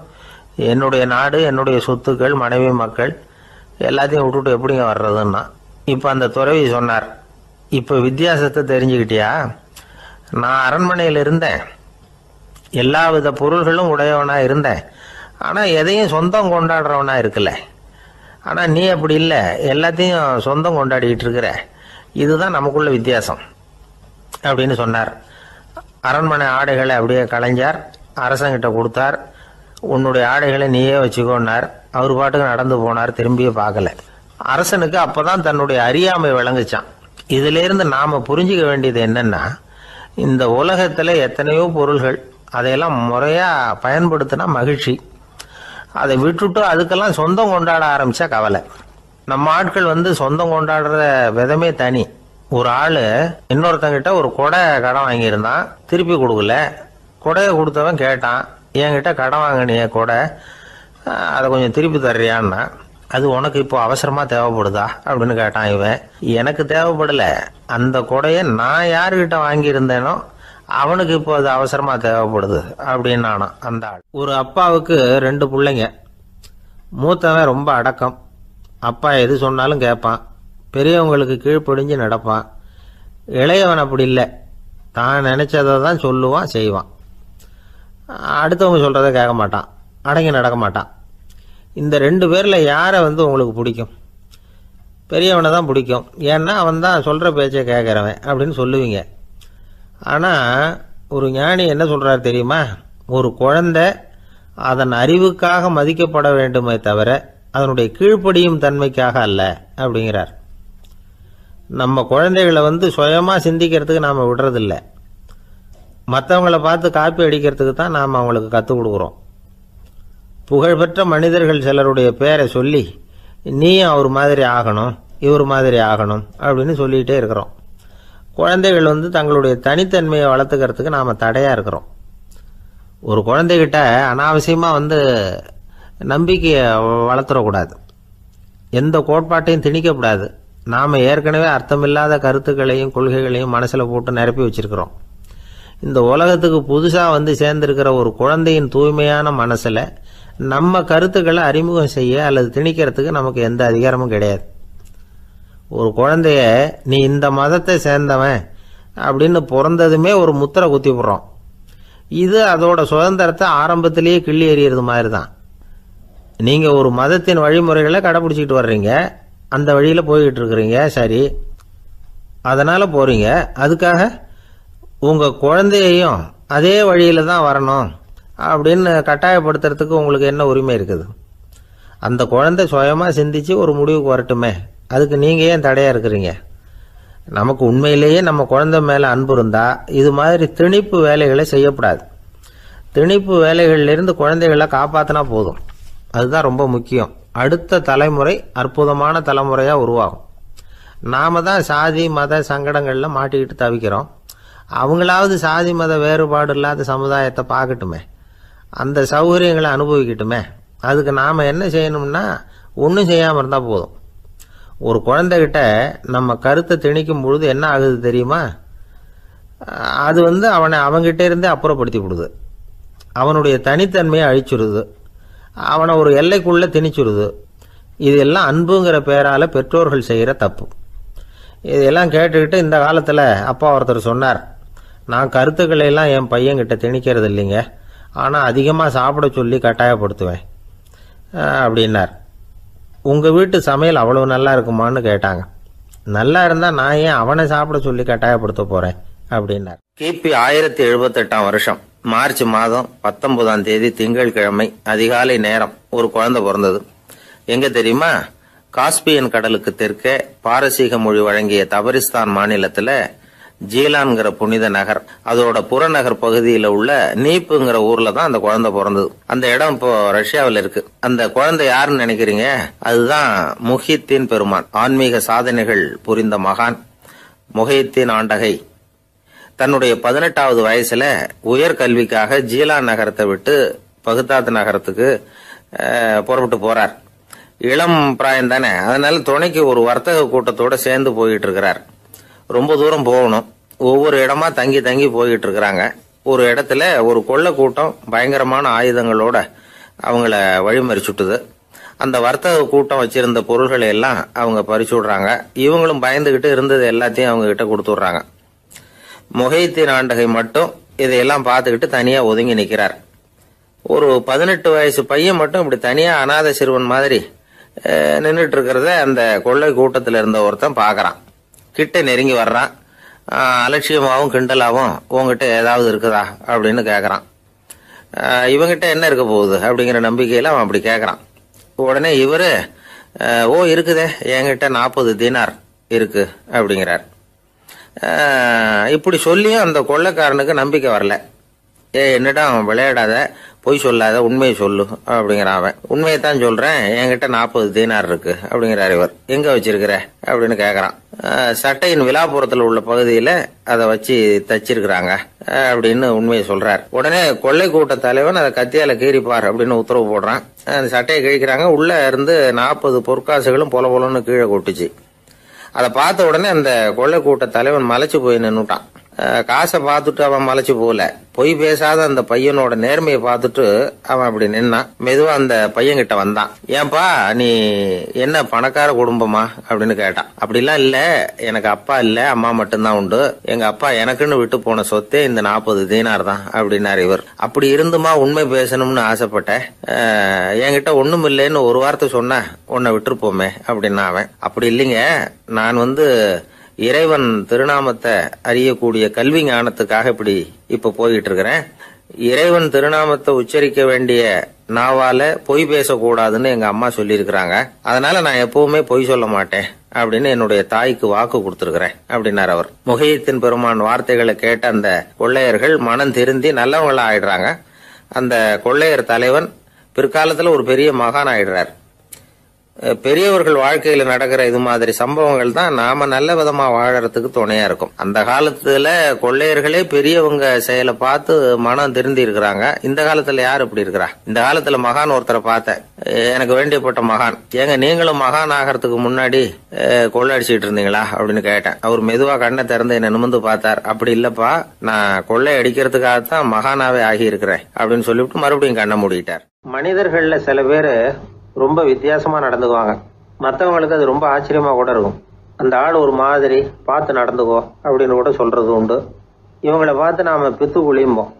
என்னுடைய நாடு, என்னுடைய சொத்துக்கள், மனைவி, மக்கள் எல்லாத்தையும் விட்டுட்டு எப்படிங்க வர்றதுன்னா. இப்போ அந்த துறவி சொன்னார், இப்போ வித்தியாசத்தை தெரிஞ்சுக்கிட்டியா? நான் அரண்மனையில் இருந்தேன், எல்லா வித பொருள்களும் உடையவனாக இருந்தேன், ஆனால் எதையும் சொந்தம் கொண்டாடுறவனா இருக்கல. ஆனால் நீ அப்படி இல்லை, எல்லாத்தையும் சொந்தம் கொண்டாடிக்கிட்டு இருக்கிற. இதுதான் நமக்குள்ள வித்தியாசம் அப்படின்னு சொன்னார். அரண்மனை ஆடைகளை அப்படியே களைஞ்சார், அரசங்கிட்ட கொடுத்தார். உன்னுடைய ஆடைகளை நீயே வச்சுக்கோன்னார். அவர் பாட்டுக்கு நடந்து போனார், திரும்பியே பார்க்கல. அரசனுக்கு அப்போதான் தன்னுடைய அறியாமை விளங்குச்சான். இதிலிருந்து நாம் புரிஞ்சிக்க வேண்டியது என்னன்னா, இந்த உலகத்தில் எத்தனையோ பொருள்கள், அதையெல்லாம் முறையாக பயன்படுத்தினா மகிழ்ச்சி. அதை விட்டுட்டு அதுக்கெல்லாம் சொந்தம் கொண்டாட ஆரம்பித்தா கவலை. நம்ம ஆட்கள் சொந்தம் கொண்டாடுற விதமே தனி. ஒரு ஆள் இன்னொருத்தங்கிட்ட ஒரு கொடை கடன் வாங்கியிருந்தான், திருப்பி கொடுக்கல. கொடையை கொடுத்தவன் கேட்டான், என்கிட்ட கடன் வாங்கினிய கொடை, அதை கொஞ்சம் திருப்பி தர்றியான்னா. அது உனக்கு இப்போ அவசரமாக தேவைப்படுதா அப்படின்னு கேட்டான் இவன். எனக்கு தேவைப்படலை, அந்த கொடையை நான் யாருக்கிட்ட வாங்கியிருந்தேனோ அவனுக்கு இப்போ அது அவசரமாக தேவைப்படுது அப்படின்னு நானான் அந்த ஆள். ஒரு அப்பாவுக்கு 2 பிள்ளைங்க. மூத்தவன் ரொம்ப அடக்கம், அப்பா எது சொன்னாலும் கேட்பான், பெரியவங்களுக்கு கீழ்ப்படிஞ்சு நடப்பான். இளையவன் அப்படி இல்லை, தான் நினைச்சதை தான் சொல்லுவான், செய்வான். அடுத்தவங்க சொல்கிறத கேட்க மாட்டான், அடங்கி நடக்க மாட்டான். இந்த 2 பேரில் யாரை உங்களுக்கு பிடிக்கும்? பெரியவனை தான் பிடிக்கும், ஏன்னா அவன் தான் சொல்கிற பேச்சை கேட்குறவன் அப்படின்னு சொல்லுவீங்க. ஆனால் ஒரு ஞானி என்ன சொல்கிறார் தெரியுமா? ஒரு குழந்தை அதன் அறிவுக்காக மதிக்கப்பட வேண்டுமே தவிர அதனுடைய கீழ்ப்படியும் தன்மைக்காக அல்ல அப்படிங்கிறார். நம்ம குழந்தைகளை சுயமாக சிந்திக்கிறதுக்கு நாம் விடுறதில்லை, மற்றவங்கள பார்த்து காப்பி அடிக்கிறதுக்கு தான் நாம் அவங்களுக்கு கற்றுக் கொடுக்குறோம். புகழ்பெற்ற மனிதர்கள் சிலருடைய பேரை சொல்லி நீயும் அவர் மாதிரி ஆகணும், இவர் மாதிரி ஆகணும் அப்படின்னு சொல்லிகிட்டே இருக்கிறோம். குழந்தைகள் தங்களுடைய தனித்தன்மையை வளர்த்துக்கிறதுக்கு நாம் தடையாக இருக்கிறோம். ஒரு குழந்தைகிட்ட அனாவசியமாக நம்பிக்கையை வளர்த்துடக்கூடாது, எந்த கோட்பாட்டையும் திணிக்கக்கூடாது. நாம் ஏற்கனவே அர்த்தமில்லாத கருத்துக்களையும் கொள்கைகளையும் மனசில் போட்டு நிரப்பி வச்சிருக்கிறோம். இந்த உலகத்துக்கு புதுசாக சேர்ந்திருக்கிற ஒரு குழந்தையின் தூய்மையான மனசில் நம்ம கருத்துக்களை அறிமுகம் செய்ய அல்லது திணிக்கிறதுக்கு நமக்கு எந்த அதிகாரமும் கிடையாது. ஒரு குழந்தைய நீ இந்த மதத்தை சேர்ந்தவன் அப்படின்னு பிறந்ததுமே ஒரு முத்திரை குத்தி விடுறோம். இது அதோட சுதந்திரத்தை ஆரம்பத்திலேயே கிள்ளி எறிகிறது மாதிரி தான். நீங்கள் ஒரு மதத்தின் வழிமுறைகளை கடைப்பிடிச்சிக்கிட்டு வர்றீங்க, அந்த வழியில் போய்கிட்டு இருக்கிறீங்க, சரி, அதனால் போகிறீங்க. அதுக்காக உங்கள் குழந்தையையும் அதே வழியில் தான் வரணும் அப்படின்னு கட்டாயப்படுத்துறதுக்கு உங்களுக்கு என்ன உரிமை இருக்குது? அந்த குழந்தை சுயமாக சிந்திச்சு ஒரு முடிவுக்கு வரட்டுமே, அதுக்கு நீங்கள் ஏன் தடையாக இருக்கிறீங்க? நமக்கு உண்மையிலேயே நம்ம குழந்தை மேலே அன்பு இருந்தால் இது மாதிரி திணிப்பு வேலைகளை செய்யக்கூடாது. திணிப்பு வேலைகளிலிருந்து குழந்தைகளை காப்பாற்றினா போதும். அதுதான் ரொம்ப முக்கியம். அடுத்த தலைமுறை அற்புதமான தலைமுறையாக உருவாகும். நாம் தான் சாதி மத சங்கடங்களில் மாட்டிக்கிட்டு தவிக்கிறோம். அவங்களாவது சாதி மத வேறுபாடு இல்லாத சமுதாயத்தை பார்க்கட்டுமே, அந்த சௌகரியங்களை அனுபவிக்கட்டுமே. அதுக்கு நாம் என்ன செய்யணும்னா ஒன்றும் செய்யாமல் இருந்தால் போதும். ஒரு குழந்தைகிட்ட நம்ம கருத்தை திணிக்கும் பொழுது என்ன ஆகுது தெரியுமா? அது அவனை அவங்ககிட்ட இருந்தே அப்புறப்படுத்தி விடுது. அவனுடைய தனித்தன்மையை அழிச்சுடுது. அவனை ஒரு எல்லைக்குள்ளே திணிச்சுடுது. இதெல்லாம் அன்புங்கிற பேரால் பெற்றோர்கள் செய்கிற தப்பு. இதெல்லாம் கேட்டுக்கிட்டு இந்த காலத்தில் அப்பா ஒருத்தர் சொன்னார், நான் கருத்துக்களை எல்லாம் என் பையன்கிட்ட திணிக்கிறது இல்லைங்க, ஆனால் அதிகமாக சாப்பிட சொல்லி கட்டாயப்படுத்துவேன் அப்படின்னார். உங்கள் வீட்டு சமையல் அவ்வளோ நல்லா இருக்குமான்னு கேட்டாங்க. நல்லா இருந்தால் நான் ஏன் அவனை சாப்பிட சொல்லி கட்டாயப்படுத்த போகிறேன் அப்படின்னார். கிபி 1078 மார்ச் மாதம் 19 திங்கட்கிழமை அதிகாலை நேரம் ஒரு குழந்தை பிறந்தது. எங்க தெரியுமா? காஸ்பியன் கடலுக்கு தெற்கே பாரசீக மொழி வழங்கிய தபரிஸ்தான் மாநிலத்தில் ஜீலான்கிற புனித நகர், அதோட புறநகர் பகுதியில் உள்ள நீப்புங்கிற ஊர்ல தான் அந்த குழந்தை பிறந்தது. அந்த இடம் இப்போ ரஷ்யாவில் இருக்கு. அந்த குழந்தை யாருன்னு நினைக்கிறீங்க? அதுதான் முஹித்தீன் பெருமான், ஆன்மீக சாதனைகள் புரிந்த மகான் முஹித்தீன் ஆண்டகை. தன்னுடைய 18வது வயசுல உயர்கல்விக்காக ஜீலான் நகரத்தை விட்டு பகுதாத் நகரத்துக்கு புறப்பட்டு போறார். இளம் பிராயம் தானே, அதனால துணைக்கு ஒரு வர்த்தக கூட்டத்தோட சேர்ந்து போயிட்டு இருக்கிறார். ரொம்ப தூரம் போகணும். ஒவ்வொரு இடமா தங்கி தங்கி போயிட்டு இருக்கிறாங்க. ஒரு இடத்துல ஒரு கொள்ளை கூட்டம் பயங்கரமான ஆயுதங்களோட அவங்கள வழிமறிச்சுட்டுது. அந்த வர்த்தக கூட்டம் வச்சிருந்த பொருள்களை எல்லாம் அவங்க பறிச்சு விடுறாங்க. இவங்களும் பயந்துகிட்டு இருந்தது எல்லாத்தையும் அவங்க கிட்ட கொடுத்துடுறாங்க. முஹித்தீன் ஆண்டகை மட்டும் இதையெல்லாம் பார்த்துக்கிட்டு தனியா ஒதுங்கி நிற்கிறார். ஒரு 18 வயசு பையன் மட்டும் இப்படி தனியா அநாத சிறுவன் மாதிரி நின்றுட்டு இருக்கிறத அந்த கொள்ளை கூட்டத்தில் இருந்த ஒருத்தன் பார்க்கறான். கிட்ட நெருங்கி வர்றான். அலட்சியமாகவும் கிண்டலாகவும் உங்ககிட்ட ஏதாவது இருக்குதா அப்படின்னு கேட்கறான். இவங்கிட்ட என்ன இருக்க போகுது அப்படிங்கிற நம்பிக்கையில அவன் அப்படி கேட்கறான். உடனே இவரு இருக்குதே, என்கிட்ட 40 தீனார் இருக்கு அப்படிங்கிறார். இப்படி சொல்லியும் அந்த கொள்ளைக்காரனுக்கு நம்பிக்கை வரல. என்னிடம் விளையாடாத, பொய் சொல்லாத, உண்மையை சொல்லு அப்படிங்கிறான் அவன். உண்மையைத்தான் சொல்றேன், என்கிட்ட 40 தீனார் இருக்கு அப்படிங்கிறார் இவர். எங்க வச்சிருக்கிற அப்படின்னு கேக்குறான். சட்டையின் விழாப்புறத்துல உள்ள பகுதியில அதை வச்சு தச்சிருக்கிறாங்க அப்படின்னு உண்மையை சொல்றார். உடனே கொள்ளை கூட்ட தலைவன் அதை கத்தியால கீறிப்பார் அப்படின்னு உத்தரவு போடுறான். அந்த சட்டையை கிழிக்கிறாங்க. உள்ள இருந்து 40 பொற்காசுகளும் பொல பொலன்னு கீழே கொட்டுச்சு. அதை பார்த்த உடனே அந்த கொள்ளை கூட்ட தலைவன் மலைச்சு போய் நின்னுட்டான். காசை பார்த்துட்டு அவன் மலைச்சு போகல, பொய் பேசாத அந்த பையனோட நேர்மையை பார்த்துட்டு அவன் அப்படி நின்னான். மெதுவா அந்த பையன் கிட்ட வந்தான். ஏன்பா, நீ என்ன பணக்கார குடும்பமா அப்படின்னு கேட்டான். அப்படிலாம் இல்ல, எனக்கு அப்பா இல்ல, அம்மா மட்டும்தான் உண்டு. எங்க அப்பா எனக்குன்னு விட்டு போன சொத்தே இந்த 40 தீனார் தான் அப்படின்னாரு இவர். அப்படி இருந்துமா உண்மை பேசணும்னு ஆசைப்பட்டேன். என்கிட்ட ஒண்ணும் இல்லைன்னு ஒரு வார்த்தை சொன்ன உன்னை விட்டுருப்போமே அப்படின்னா அவன். அப்படி இல்லைங்க, நான் இறைவன் திருநாமத்தை அறியக்கூடிய கல்வி ஞானத்துக்காக இப்ப போயிட்டு இருக்கிறேன். இறைவன் திருநாமத்தை உச்சரிக்க வேண்டிய நாவால பொய் பேசக்கூடாதுன்னு எங்க அம்மா சொல்லி இருக்கிறாங்க. அதனால நான் எப்பவுமே பொய் சொல்ல மாட்டேன் அப்படின்னு என்னுடைய தாய்க்கு வாக்கு கொடுத்திருக்கிறேன் அப்படின்னார் அவர். முஹித்தீன் பெருமான் வார்த்தைகளை கேட்ட அந்த கொள்ளையர்கள் மனம் திருந்தி நல்லவங்களா ஆயிடுறாங்க. அந்த கொள்ளையர் தலைவன் பிற்காலத்துல ஒரு பெரிய மகான் ஆயிடுறார். பெரியவர்கள் வாழ்க்கையில நடக்கிற இது மாதிரி சம்பவங்கள் தான் நாம நல்ல விதமா வாழறதுக்கு துணையா இருக்கும். அந்த காலத்துல கொள்ளையர்களே பெரியவங்க செயலை பார்த்து மனம் திருந்தி இருக்கிறாங்க. இந்த காலத்துல யார் இப்படி இருக்கிறா? இந்த காலத்துல மகான் ஒருத்தரை பார்த்தேன், எனக்கு வேண்டியப்பட்ட மகான். ஏங்க நீங்களும் மகான் ஆகிறதுக்கு முன்னாடி கொள்ளை அடிச்சுட்டு இருந்தீங்களா அப்படின்னு கேட்டேன். அவர் மெதுவா கண்ணை திறந்து என்ன நிமிர்ந்து பார்த்தார். அப்படி இல்லப்பா, நான் கொள்ளை அடிக்கிறதுக்காகத்தான் மகானாவே ஆகி இருக்கிறேன் அப்படின்னு சொல்லிவிட்டு மறுபடியும் கண்ணை மூடிட்டார். மனிதர்கள்ல சில பேர் ரொம்ப வித்தியாசமா நடந்துக்குவாங்க. மற்றவங்களுக்கு அது ரொம்ப ஆச்சரியமா கூட இருக்கும். அந்த ஆள் ஒரு மாதிரி பார்த்து நடந்துக்கோ அப்படின்னு கூட சொல்கிறது உண்டு. இவங்களை பார்த்து நாம் பித்துக்குழியும்போம்.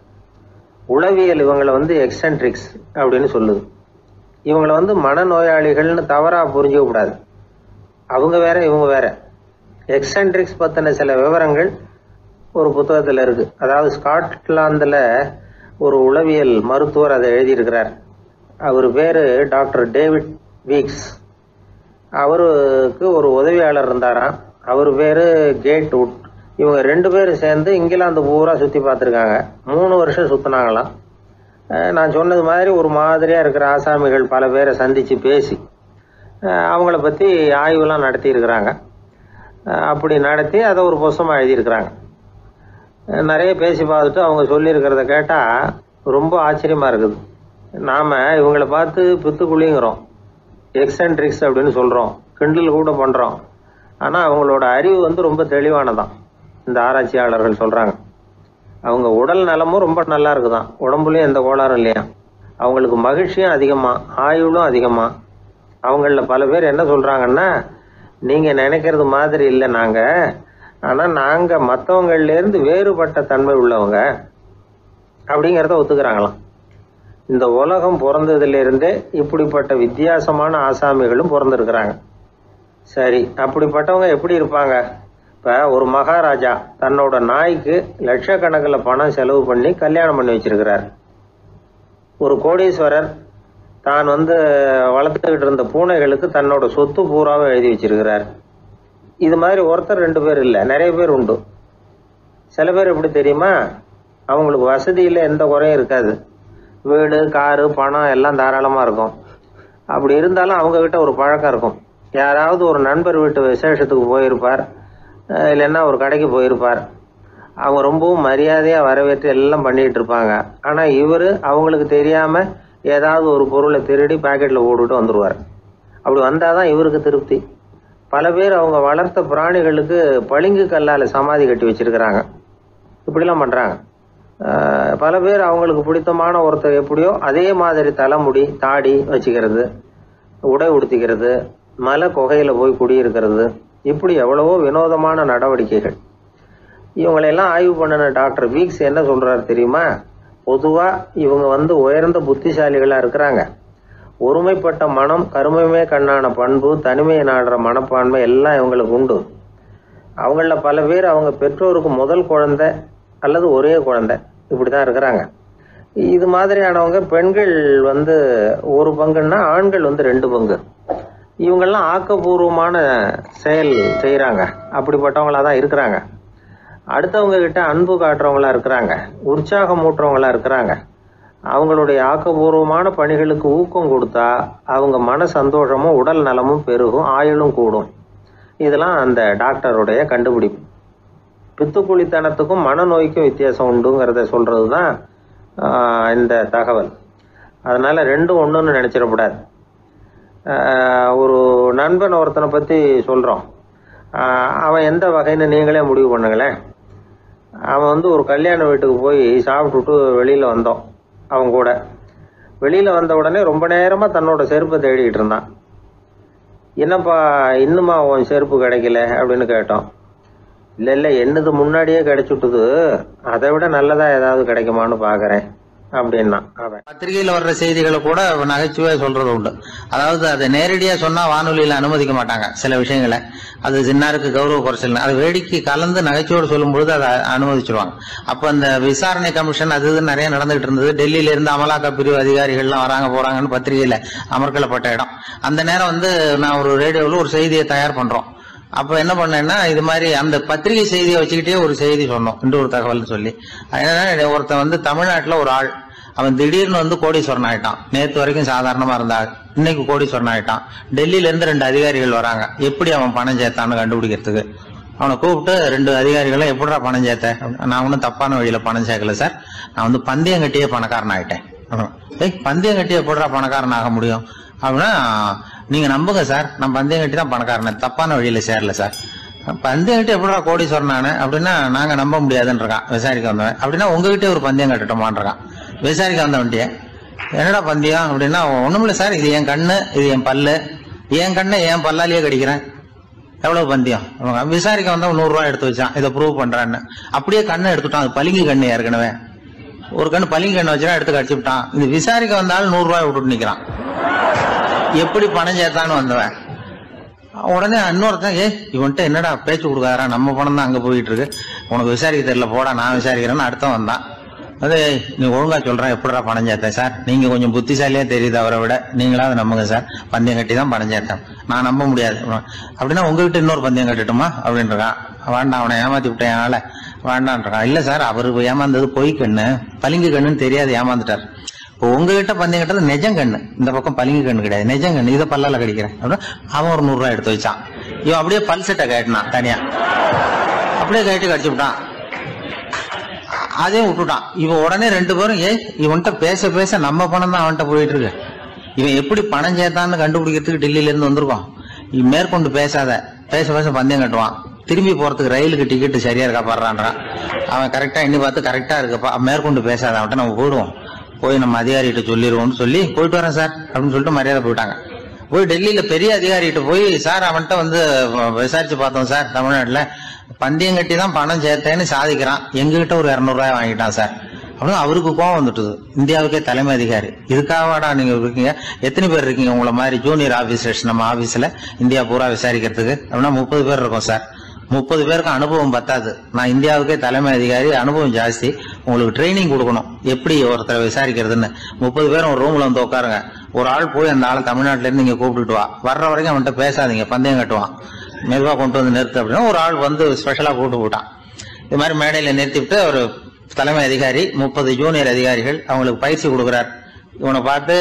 உளவியல் இவங்களை எக்ஸென்ட்ரிக்ஸ் அப்படின்னு சொல்லுது. இவங்களை மனநோயாளிகள்னு தவறாக புரிஞ்சிக்க கூடாது. அவங்க வேற இவங்க வேற. எக்ஸென்ட்ரிக்ஸ் பற்றின சில விவரங்கள் ஒரு புத்தகத்தில் இருக்குது. அதாவது ஸ்காட்லாந்தில் ஒரு உளவியல் மருத்துவர் அதை எழுதியிருக்கிறார். அவர் பேர் டாக்டர் டேவிட் வீக்ஸ். அவருக்கு ஒரு உதவியாளர் இருந்தாராம். அவர் பேர் கேட் வுட். இவங்க 2 பேரும் சேர்ந்து இங்கிலாந்து பூரா சுற்றி பார்த்துருக்காங்க. 3 வருஷம் சுற்றினாங்களாம். நான் சொன்னது மாதிரி ஒரு மாதிரியாக இருக்கிற ஆசாமிகள் பல பேரை சந்தித்து பேசி அவங்கள பற்றி ஆய்வுலாம் நடத்தியிருக்கிறாங்க. அப்படி நடத்தி அதை ஒரு புத்தகமாக எழுதியிருக்கிறாங்க. நிறைய பேசி பார்த்துட்டு அவங்க சொல்லியிருக்கிறத கேட்டால் ரொம்ப ஆச்சரியமாக இருக்குது. நாம் இவங்களை பார்த்து பித்துக்குழிங்கிறோம், எக்ஸென்ட்ரிக்ஸ் அப்படின்னு சொல்கிறோம், கிண்டல் கூட பண்ணுறோம். ஆனால் அவங்களோட அறிவு ரொம்ப தெளிவானதான். இந்த ஆராய்ச்சியாளர்கள் சொல்கிறாங்க அவங்க உடல் நலமும் ரொம்ப நல்லா இருக்குதான், உடம்புலையும் எந்த கோளாறும் இல்லையா, அவங்களுக்கு மகிழ்ச்சியும் அதிகமாக, ஆயுளும் அதிகமாக. அவங்களில் பல பேர் என்ன சொல்கிறாங்கன்னா, நீங்கள் நினைக்கிறது மாதிரி இல்லை நாங்கள், ஆனால் நாங்கள் மற்றவங்கள்லேருந்து வேறுபட்ட தன்மை உள்ளவங்க அப்படிங்கிறத ஒத்துக்கிறாங்களாம். இந்த உலகம் பிறந்ததுலேருந்தே இப்படிப்பட்ட வித்தியாசமான ஆசாமிகளும் பிறந்திருக்கிறாங்க. சரி, அப்படிப்பட்டவங்க எப்படி இருப்பாங்க? இப்போ ஒரு மகாராஜா தன்னோட நாய்க்கு லட்சக்கணக்கில் பணம் செலவு பண்ணி கல்யாணம் பண்ணி வச்சிருக்கிறார். ஒரு கோடீஸ்வரர் தான் வளர்த்துக்கிட்டு இருந்த பூனைகளுக்கு தன்னோட சொத்து பூராவை எழுதி வச்சிருக்கிறார். இது மாதிரி ஒருத்தர் 2 பேர் இல்லை, நிறைய பேர் உண்டு. சில பேர் எப்படி தெரியுமா, அவங்களுக்கு வசதியில் எந்த குறையும் இருக்காது. வீடு, காரு, பணம் எல்லாம் தாராளமாக இருக்கும். அப்படி இருந்தாலும் அவங்கக்கிட்ட ஒரு பழக்கம் இருக்கும். யாராவது ஒரு நண்பர் வீட்டு விசேஷத்துக்கு போயிருப்பார், இல்லைன்னா ஒரு கடைக்கு போயிருப்பார். அவங்க ரொம்பவும் மரியாதையாக வரவேற்று எல்லாம் பண்ணிகிட்டு இருப்பாங்க. ஆனால் இவர் அவங்களுக்கு தெரியாமல் ஏதாவது ஒரு பொருளை திருடி பாக்கெட்டில் போட்டுவிட்டு வந்துடுவார். அப்படி வந்தால் தான் இவருக்கு திருப்தி. பல பேர் அவங்க வளர்த்த பிராணிகளுக்கு பளிங்கு கல்லால் சமாதி கட்டி வச்சிருக்கிறாங்க. இப்படிலாம் பண்ணுறாங்க. பல பேர் அவங்களுக்கு பிடித்தமான ஒருத்தர் எப்படியோ அதே மாதிரி தலைமுடி, தாடி வச்சுக்கிறது, உடை உடுத்திக்கிறது, மலை குகையில் போய் குடியிருக்கிறது, இப்படி எவ்வளவோ வினோதமான நடவடிக்கைகள். இவங்களையெல்லாம் ஆய்வு பண்ணின டாக்டர் வீக்ஸ் என்ன சொல்கிறார் தெரியுமா? பொதுவாக இவங்க உயர்ந்த புத்திசாலிகளாக இருக்கிறாங்க. ஒருமைப்பட்ட மனம், கருமையுமே கண்ணான பண்பு, தனிமையை நாடுற மனப்பான்மை எல்லாம் இவங்களுக்கு உண்டு. அவங்களில் பல பேர் அவங்க பெற்றோருக்கு முதல் குழந்தை அல்லது ஒரே குழந்தை, இப்படி தான் இருக்கிறாங்க. இது மாதிரியானவங்க பெண்கள் 1 பங்குன்னா ஆண்கள் 2 பங்கு. இவங்கெல்லாம் ஆக்கப்பூர்வமான செயல் செய்கிறாங்க. அப்படிப்பட்டவங்களாக தான் இருக்கிறாங்க. அடுத்தவங்க கிட்ட அன்பு காட்டுறவங்களா இருக்கிறாங்க, உற்சாகம் ஊட்டுறவங்களா இருக்கிறாங்க. அவங்களுடைய ஆக்கப்பூர்வமான பணிகளுக்கு ஊக்கம் கொடுத்தா அவங்க மன சந்தோஷமும் உடல் நலமும் பெருகும், ஆயுளும் கூடும். இதெல்லாம் அந்த டாக்டருடைய கண்டுபிடிப்பு. பித்துக்குழித்தனத்துக்கும் மனநோய்க்கும் வித்தியாசம் உண்டுங்கிறத சொல்கிறது தான் இந்த தகவல். அதனால் 2ம் ஒன்றுன்னு நினச்சிடக்கூடாது. ஒரு நண்பன் ஒருத்தனை பற்றி சொல்கிறோம். அவன் எந்த வகைன்னு நீங்களே முடிவு பண்ணுங்களேன். அவன் ஒரு கல்யாண வீட்டுக்கு போய் சாப்பிட்டுட்டு வெளியில் வந்தோம். அவன் கூட வெளியில் வந்த உடனே ரொம்ப நேரமாக தன்னோட செருப்பை தேடிக்கிட்டு இருந்தான். என்னப்பா இன்னுமா உன் செருப்பு கிடைக்கல அப்படின்னு கேட்டோம். இல்லை என்னது முன்னாடியே கிடைச்சுட்டுது, அதை விட நல்லதாக ஏதாவது கிடைக்குமான்னு பார்க்குறேன் அப்படின்னா. அவன் பத்திரிகையில் வர்ற செய்திகளை கூட நகைச்சுவை சொல்றது உண்டு. அதாவது அதை நேரடியாக சொன்னா வானொலியில் அனுமதிக்க மாட்டாங்க சில விஷயங்களை. அது சின்னாருக்கு கௌரவ குறைச்சல், அது வேடிக்கை கலந்து நகைச்சுவோடு சொல்லும் பொழுது அதை அனுமதிச்சிருவாங்க. அப்ப அந்த விசாரணை கமிஷன் அது நிறைய நடந்துகிட்டு இருந்தது. டெல்லியில இருந்து அமலாக்க பிரிவு அதிகாரிகள்லாம் வராங்க போறாங்கன்னு பத்திரிகையில அமர்க்கப்பட்ட இடம். அந்த நேரம் நான் ஒரு ரேடியோவில் ஒரு செய்தியை தயார் பண்றோம். அப்ப என்ன பண்ணேன்னா, இது மாதிரி அந்த பத்திரிகை செய்தியை வச்சுக்கிட்டே ஒரு செய்தி சொன்னோம், இன்னொரு தகவல் சொல்லி. அதனால ஒருத்தன் தமிழ்நாட்டுல ஒரு ஆள், அவன் திடீர்னு கோடீஸ்வரன் ஆயிட்டான். நேற்று வரைக்கும் சாதாரணமா இருந்தா இன்னைக்கு கோடீஸ்வரன் ஆயிட்டான். டெல்லியில இருந்து 2 அதிகாரிகள் வராங்க, எப்படி அவன் பணம் சேர்த்தான்னு கண்டுபிடிக்கிறதுக்கு. அவனை கூப்பிட்டு 2 அதிகாரிகளும் எப்படிடா பணம் சேர்த்த? நான் ஒன்னும் தப்பான வழியில பணம் சேர்க்கல சார், நான் பந்தயம் கட்டியே பணக்காரன் ஆயிட்டேன். பந்தயம் கட்டி எப்படிடா பணக்காரன் ஆக முடியும் அப்படின்னா, நீங்க நம்புங்க சார், நான் பந்தயம் கட்டி தான் பணக்காரன், தப்பான வழியில சேரல சார். பந்தயம் கட்டி எப்படா கோடீஸ்வரன் ஆனேன் அப்படின்னா, நாங்க நம்ப முடியாதுன்னு இருக்கான் விசாரிக்க வந்தவன். அப்படின்னா உங்ககிட்ட ஒரு பந்தயம் கட்டட்டுமான் இருக்கான் விசாரிக்க வந்தவன்ட்டிய. என்னடா பந்தயம் அப்படின்னா, ஒண்ணுமில்ல சார், இது என் கண்ணு, இது என் பல்லு, என் கண்ணை என் பல்லாலேயே கடிக்கிறேன், எவ்வளவு பந்தயம் விசாரிக்க வந்தா 100 ரூபாய் எடுத்து வச்சான், இதை ப்ரூவ் பண்றான்னு. அப்படியே கண்ணை எடுத்துட்டான், அது பளிங்கு கண்ணு. ஏற்கனவே ஒரு கண்ணு பளிங்கு கண்ணு வச்சுனா எடுத்து கடிச்சு விட்டான். இது விசாரிக்க வந்தாலும் 100 ரூபாய் விட்டுட்டு நிக்கிறான். எப்படி பணம் சேர்த்தான்னு வந்தவன் உடனே இன்னொருத்தன், இவன்ட்ட என்னடா பேச்சு கொடுக்காரா, நம்ம பணம் தான் அங்க போயிட்டு இருக்கு, உனக்கு விசாரிக்க தெரியல, போடா நான் விசாரிக்கிறேன்னு அடுத்தவன் வந்தான். அது நீ ஒழுங்கா சொல்றேன், எப்படிடா பணம் சேர்த்தேன் சார், நீங்க கொஞ்சம் புத்திசாலியா தெரியுது அவரை விட, நீங்களாவது நம்புங்க சார், பந்தயம் கட்டி தான் பணம் சேர்த்தேன், நான் நம்ப முடியாது. அப்படின்னா உங்ககிட்ட இன்னொரு பந்தயம் கட்டட்டுமா அப்படின்றான். வேண்டாம், அவனை ஏமாத்தி விட்டேன் அதனால வேண்டான்றான். இல்ல சார், அவரு ஏமாந்தது பொய் கண்ணு, பளிங்கு கண்ணுன்னு தெரியாது, ஏமாந்துட்டார். இப்போ உங்ககிட்ட பந்தயம் கட்டுறது நெஜம் கண்ணு, இந்த பக்கம் பளிங்கு கண்ணு கிடையாது, நெஜம் கண்ணு, இதை பல்லால கடிக்கிறேன் அப்படின்னா அவன் ஒரு 100 ரூபாய் எடுத்து வச்சான். இவன் அப்படியே பல்செட்டை கட்டினான் தனியா, அப்படியே கட்டி கடிச்சு விட்டான். அதையும் விட்டுட்டான். இவன் உடனே 2 பேரும் இவன்கிட்ட பேச பேச நம்ம பணம் தான் அவன்கிட்ட போயிட்டு இருக்கு, இவன் எப்படி பணம் சேர்த்தான்னு கண்டுபிடிக்கிறதுக்கு டெல்லியில இருந்து வந்திருக்கோம், இவன் மேற்கொண்டு பேசாத, பேச பேச பந்தயம் கட்டுவான். திரும்பி போறதுக்கு ரயிலுக்கு டிக்கெட் சரியா இருக்கா பாடுறான்றான். அவன் கரெக்டா எண்ணி பார்த்து கரெக்டா இருக்குப்பா, மேற்கொண்டு பேசாத, அவன்கிட்ட நம்ம போயிடுவோம், போய் நம்ம அதிகாரிகிட்ட சொல்லிடுவோம்னு சொல்லி போயிட்டு வரேன் சார் அப்படின்னு சொல்லிட்டு மரியாதை போயிட்டாங்க. போய் டெல்லியில பெரிய அதிகாரிகிட்ட போய், சார் அவன்கிட்ட வந்து விசாரிச்சு பார்த்தோம் சார், தமிழ்நாட்டுல பந்தயம் கட்டி தான் பணம் சேர்த்தேன்னு சாதிக்கிறான், எங்ககிட்ட ஒரு 200 ரூபாய் வாங்கிட்டான் சார் அப்படின்னு. அவருக்கு கோவம் வந்துட்டுது. இந்தியாவுக்கே தலைமை அதிகாரி, இதுக்காகவாடா நீங்க இருக்கீங்க, எத்தனை பேர் இருக்கீங்க உங்களை மாதிரி ஜூனியர் ஆபீசர்ஸ் நம்ம ஆபீஸ்ல இந்தியா பூரா விசாரிக்கிறதுக்கு அப்படின்னா 30 பேர் இருக்கோம் சார், 30 பேருக்கு அனுபவம் பத்தாது, நான் இந்தியாவுக்கே தலைமை அதிகாரி, அனுபவம் ஜாஸ்தி, உங்களுக்கு ட்ரைனிங் கொடுக்கணும் எப்படி ஒருத்தரை விசாரிக்கிறதுன்னு. 30 பேரும் ஒரு ரூம்ல வந்து உட்காருங்க, ஒரு ஆள் போய் அந்த ஆளை தமிழ்நாட்டுல இருந்து நீங்க கூப்பிட்டுட்டு வா, வர்ற வரைக்கும் அவன்கிட்ட பேசாதீங்க, பந்தயம் கட்டுவான், மெதுவா கொண்டு வந்து நிறுத்து அப்படின்னா ஒரு ஆள் வந்து ஸ்பெஷலா கூப்பிட்டு போட்டான். இது மாதிரி மேடையில நிறுத்திவிட்டு ஒரு தலைமை அதிகாரி 30 ஜூனியர் அதிகாரிகள் அவங்களுக்கு பயிற்சி கொடுக்குறார். இவனை பார்த்து,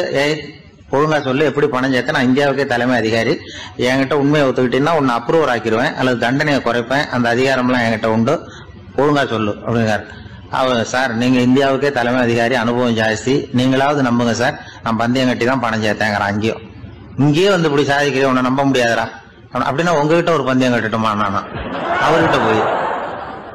ஒழுங்கா சொல்லு, எப்படி பணம் சேர்த்த, நான் இந்தியாவுக்கே தலைமை அதிகாரி, என்கிட்ட உண்மையை ஒத்துக்கிட்டீங்கன்னா உன்னை அப்ரூவர் ஆக்கிடுவேன் அல்லது தண்டனையை குறைப்பேன், அந்த அதிகாரம்லாம் என்கிட்ட உண்டு, ஒழுங்கா சொல்லு அப்படிங்கிறார். அவர், சார் நீங்க இந்தியாவுக்கே தலைமை அதிகாரி, அனுபவம் ஜாஸ்தி, நீங்களாவது நம்புங்க சார், நான் பந்தயம் கட்டி தான் பணம் சேர்த்தேங்கிறான். இங்கேயே வந்து இப்படி சாதிக்கிறேன், உன்னை நம்ப முடியாதரா அப்படின்னா உங்ககிட்ட ஒரு பந்தயம் கட்டட்டுமா நானா அவர்கிட்ட போய்,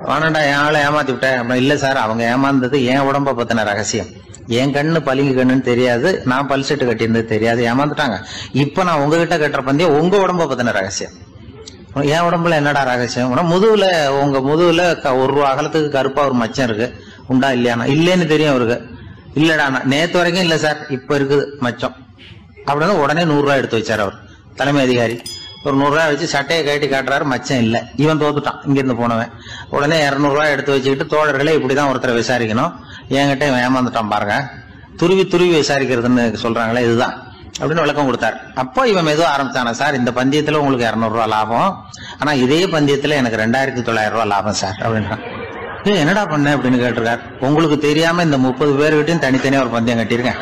வேணாண்டா என் ஆளை ஏமாத்தி விட்டேன் அப்படின்னா, இல்ல சார் அவங்க ஏமாந்தது என் உடம்ப பத்தின ரகசியம், என் கண்ணு பளிங்கு கண்ணுன்னு தெரியாது, நான் பல்செட்டு கட்டியிருந்தது தெரியாது, ஏமாந்துட்டாங்க, இப்ப நான் உங்ககிட்ட கட்டுற பந்தயம் உங்க உடம்ப பத்தின ரகசியம். என் உடம்புல என்னடா ரகசியம், முதுகுல, உங்க முதுகுல 1 ரூபா அகலத்துக்கு கருப்பா ஒரு மச்சம் இருக்கு, உண்டா இல்லையானா, இல்லேன்னு தெரியும் அவருக்கு. இல்லடா நேத்து வரைக்கும் இல்ல சார், இப்ப இருக்குது மச்சம் அப்படின்னு உடனே 100 ரூபாய் எடுத்து வச்சார் அவர் தலைமை அதிகாரி. ஒரு 100 ரூபாய் வச்சு சட்டையை கட்டி காட்டுறாரு, மச்சம் இல்ல, இவன் தோத்துட்டான் இங்கிருந்து போனவன். உடனே 200 ரூபாய் எடுத்து வச்சுக்கிட்டு, தோழர்களே இப்படிதான் ஒருத்தரை விசாரிக்கணும், என்கிட்ட இவன் ஏமாந்துட்டான் பாருங்க, துருவி துருவி விசாரிக்கிறதுன்னு சொல்றாங்களே இதுதான் அப்படின்னு விளக்கம் கொடுத்தாரு. அப்போ இவன் மெதுவா ஆரம்பிச்சானா, சார் இந்த பந்தயத்துல உங்களுக்கு 200 ரூபாய் லாபம், ஆனா இதே பந்தயத்துல எனக்கு 2900 ரூபாய் லாபம் சார் அப்படின்றான். என்னடா பண்ண அப்படின்னு கேட்டிருக்காரு. உங்களுக்கு தெரியாம இந்த 30 பேர்கிட்டையும் தனித்தனியா ஒரு பந்தயம் கட்டியிருக்கேன்.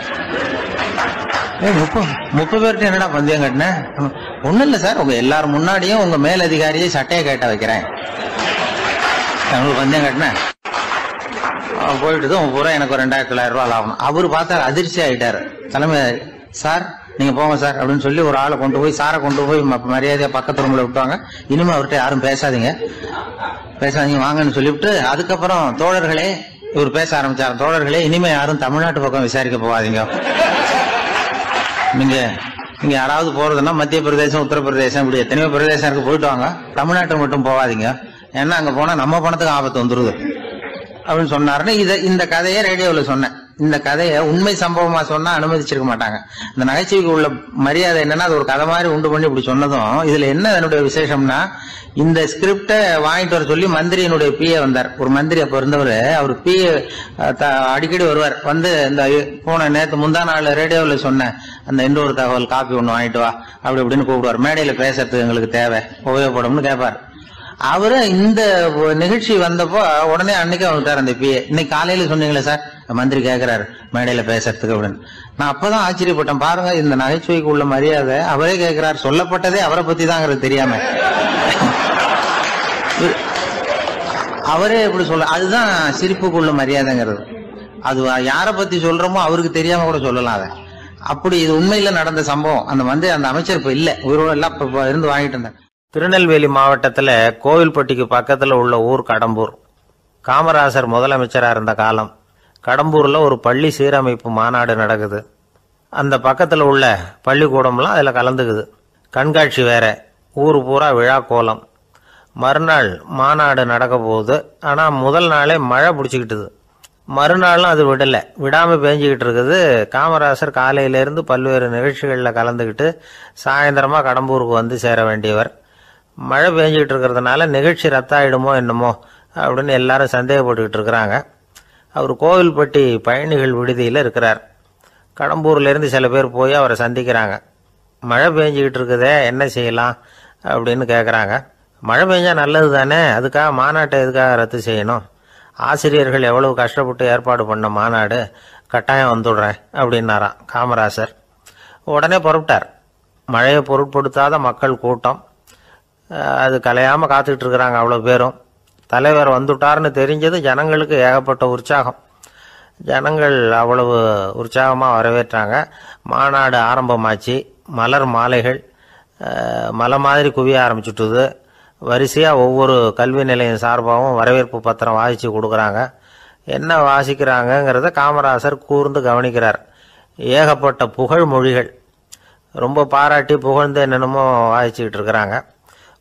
30 பேர்கிட்ட என்னடா பந்தயம் கட்டினேன், ஒண்ணும் இல்ல சார், உங்க எல்லாரும் முன்னாடியும் உங்க மேல் அதிகாரியை சட்டையை கேட்ட வைக்கிறேன், உங்களுக்கு பந்தயம் கட்டினேன், போயிட்டு பூரா எனக்கு 2900 ரூபாய் லாபம். அவரு பார்த்தாரு, அதிர்ச்சி ஆயிட்டாரு. தலைமை, சார் நீங்க போங்க சார் அப்படின்னு சொல்லி ஒரு ஆளை கொண்டு போய், சாரை கொண்டு போய் மரியாதையா பக்கத்து ரூம்ல விட்டுவாங்க, இனிமே அவர்கிட்ட யாரும் பேசாதீங்க வாங்கன்னு சொல்லிவிட்டு, அதுக்கப்புறம் தோழர்களே, இவர் பேச ஆரம்பிச்சாரு, தோழர்களே இனிமே யாரும் தமிழ்நாட்டு பக்கம் விசாரிக்க போகாதீங்க, நீங்க யாராவது போறதுன்னா மத்திய பிரதேசம், உத்தரப்பிரதேசம், இப்படி எத்தனையோ பிரதேசம் இருக்கு, போயிட்டு வாங்க, தமிழ்நாட்டுக்கு மட்டும் போகாதீங்க, ஏன்னா அங்க போனா நம்ம பணத்துக்கு ஆபத்து வந்துருது அப்படின்னு சொன்னாருன்னு. இந்த கதையை ரேடியோவில் சொன்னேன். இந்த கதையை உண்மை சம்பவமா சொன்னா அனுமதிச்சிருக்க மாட்டாங்க. இந்த நகைச்சுவைக்கு உள்ள மரியாதை என்னன்னா, அது ஒரு கதை மாதிரி உண்டு பண்ணி இப்படி சொன்னதும், இதுல என்ன என்னுடைய விசேஷம்னா, இந்த ஸ்கிரிப்டை வாங்கிட்டு வர சொல்லி மந்திரியினுடைய பிஏ வந்தார். ஒரு மந்திரி அப்ப இருந்தவர், அவர் பிஏ அடிக்கடி வருவார். வந்து இந்த போன நேற்று முந்தா நாள் ரேடியோவில் சொன்ன அந்த இன்னொரு தகவல் காப்பி ஒண்ணு வாங்கிட்டு வா அப்படி இப்படின்னு கூப்பிடுவார். மேடையில பேசுறதுக்கு எங்களுக்கு தேவை, உபயோகப்படும்னு கேட்பார். அவரு இந்த நிகழ்ச்சி வந்தப்போ உடனே அன்னைக்கு வந்துட்டார் அந்த பிஏ. இன்னைக்கு காலையில சொன்னீங்களே சார், மந்திரி கேட்கிறாரு மேடையில பேசுறதுக்கு அப்படின்னு. நான் அப்பதான் ஆச்சரியப்பட்டேன். பாருங்க, இந்த நகைச்சுவைக்கு உள்ள மரியாதை. அவரே கேட்கிறார், சொல்லப்பட்டதே அவரை பத்தி தாங்கிறது தெரியாம அவரே எப்படி சொல்ல, அதுதான் சிரிப்புக்குள்ள மரியாதைங்கிறது. அது யாரை பத்தி சொல்றோமோ அவருக்கு தெரியாம கூட சொல்லலாம் அதை. அப்படி இது உண்மையில நடந்த சம்பவம். அந்த அமைச்சர் இப்ப இல்ல, உயிரோட எல்லாம் இப்ப இருந்து வாங்கிட்டு இருந்தாங்க. திருநெல்வேலி மாவட்டத்துல கோவில்பட்டிக்கு பக்கத்துல உள்ள ஊர் கடம்பூர். காமராசர் முதலமைச்சரா இருந்த காலம். கடம்பூர்ல ஒரு பள்ளி சீரமைப்பு மாநாடு நடக்குது. அந்த பக்கத்துல உள்ள பள்ளிக்கூடம்லாம் அதுல கலந்துக்குது. கண்காட்சி வேற. ஊர் பூரா விழா கோலம். மறுநாள் மாநாடு நடக்க போகுது. ஆனால் முதல் நாளே மழை பிடிச்சிக்கிட்டுது. மறுநாளும் அது விடாமல் பேஞ்சிக்கிட்டு இருக்குது. காமராசர் காலையிலேருந்து பல்வேறு நிகழ்ச்சிகளில் கலந்துக்கிட்டு சாயந்தரமாக கடம்பூருக்கு வந்து சேர வேண்டியவர். மழை பேஞ்சிக்கிட்டு இருக்கிறதுனால நிகழ்ச்சி ரத்தாயிடுமோ என்னமோ அப்படின்னு எல்லாரும் சந்தேகப்பட்டுக்கிட்டு இருக்கிறாங்க. அவர் கோவில்பட்டி பயணிகள் விடுதியில் இருக்கிறார். கடம்பூர்லேருந்து சில பேர் போய் அவரை சந்திக்கிறாங்க. மழை பெஞ்சிக்கிட்டு இருக்குதே, என்ன செய்யலாம் அப்படின்னு கேட்குறாங்க. மழை பெஞ்சால் நல்லது தானே, அதுக்காக மாநாட்டை எதுக்காக ரத்து செய்யணும்? ஆசிரியர்கள் எவ்வளவு கஷ்டப்பட்டு ஏற்பாடு பண்ண மாநாடு, கட்டாயம் வந்துடுறேன் அப்படின்னாராம் காமராசர். உடனே புறப்பட்டார். மழையை பொருட்படுத்தாத மக்கள் கூட்டம், அது கலையாமல் காத்துக்கிட்டு இருக்கிறாங்க அவ்வளோ பேரும். தலைவர் வந்துட்டார்னு தெரிஞ்சது ஜனங்களுக்கு ஏகப்பட்ட உற்சாகம். ஜனங்கள் அவ்வளவு உற்சாகமாக வரவேற்றாங்க. மாநாடு ஆரம்பமாச்சு. மலர் மாலைகள் மலை மாதிரி குவிய ஆரம்பிச்சுட்டுது. வரிசையாக ஒவ்வொரு கல்வி நிலையம் சார்பாகவும் வரவேற்பு பத்திரம் வாசித்து கொடுக்குறாங்க. என்ன வாசிக்கிறாங்கங்கிறத காமராசர் கூர்ந்து கவனிக்கிறார். ஏகப்பட்ட புகழ் மொழிகள், ரொம்ப பாராட்டி புகழ்ந்து என்னென்னமோ வாசிச்சுக்கிட்டு இருக்கிறாங்க.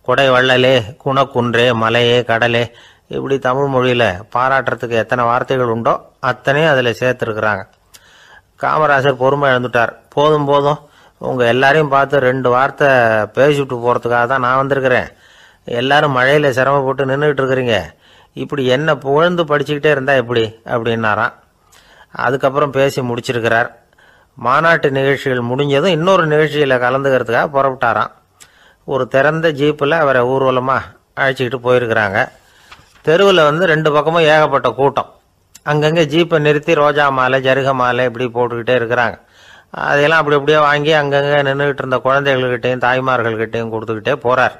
கொடை வள்ளலே, குணக்குன்றே, மலையே, கடலே, இப்படி தமிழ் மொழியில் பாராட்டுறதுக்கு எத்தனை வார்த்தைகள் உண்டோ அத்தனையும் அதில் சேர்த்துருக்குறாங்க. காமராசர் பொறுமை இழந்துட்டார். போதும் போதும், உங்கள் எல்லாரையும் பார்த்து 2 வார்த்தை பேசிவிட்டு போகிறதுக்காக தான் நான் வந்திருக்கிறேன். எல்லாரும் மழையில் சிரமப்பட்டு நின்றுக்கிட்டு இருக்கிறீங்க, இப்படி என்ன புகழ்ந்து படிச்சுக்கிட்டே இருந்தால் எப்படி அப்படின்னாராம். அதுக்கப்புறம் பேசி முடிச்சிருக்கிறார். மாநாட்டு நிகழ்ச்சிகள் முடிஞ்சதும் இன்னொரு நிகழ்ச்சியில் கலந்துக்கிறதுக்காக புறப்பட்டாராம். ஒரு திறந்த ஜீப்பில் அவரை ஊர்வலமாக அழைச்சிக்கிட்டு போயிருக்கிறாங்க. தெருவில் 2 பக்கமும் ஏகப்பட்ட கூட்டம். அங்கங்கே ஜீப்பை நிறுத்தி ரோஜா மாலை, ஜருக மாலை இப்படி போட்டுக்கிட்டே இருக்கிறாங்க. அதையெல்லாம் அப்படி அப்படியே வாங்கி அங்கங்கே நின்றுக்கிட்டு இருந்த குழந்தைகள்கிட்டையும் தாய்மார்கள்கிட்டையும் கொடுத்துக்கிட்டே போகிறார்.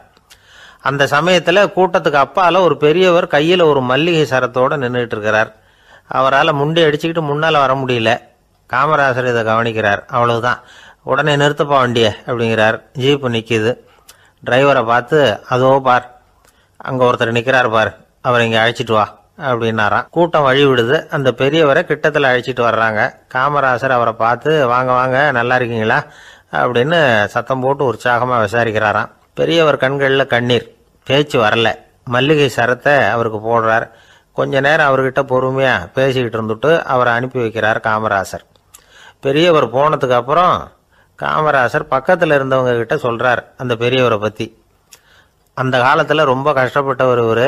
அந்த சமயத்தில் கூட்டத்துக்கு அப்பால் ஒரு பெரியவர் கையில் ஒரு மல்லிகை சரத்தோடு நின்றுட்டு இருக்கிறார். அவரால் முண்டி அடிச்சுக்கிட்டு முன்னால் வர முடியல. காமராசர் இதை கவனிக்கிறார். அவ்வளவுதான், உடனே நிறுத்தப்பா வண்டியை அப்படிங்கிறார். ஜீப்பு நிற்கிது. டிரைவரை பார்த்து, அதோ பார், அங்கே ஒருத்தர் நிற்கிறார் பார், அவரை இங்கே அழைச்சிட்டு வா அப்படின்னாராம். கூட்டம் வழி விடுது. அந்த பெரியவரை கிட்டத்தில் அழைச்சிட்டு வர்றாங்க. காமராசர் அவரை பார்த்து, வாங்க வாங்க, நல்லா இருக்கீங்களா அப்படின்னு சத்தம் போட்டு உற்சாகமாக விசாரிக்கிறாராம். பெரியவர் கண்களில் கண்ணீர், பேச்சு வரல. மல்லிகை சரத்தை அவருக்கு போடுறார். கொஞ்ச நேரம் அவர்கிட்ட பொறுமையாக பேசிக்கிட்டு இருந்துட்டு அவரை அனுப்பி வைக்கிறார் காமராசர். பெரியவர் போனதுக்கு அப்புறம் காமராசர் பக்கத்தில் இருந்தவங்க கிட்ட சொல்கிறார் அந்த பெரியவரை பற்றி. அந்த காலத்தில் ரொம்ப கஷ்டப்பட்டவர் இவர்,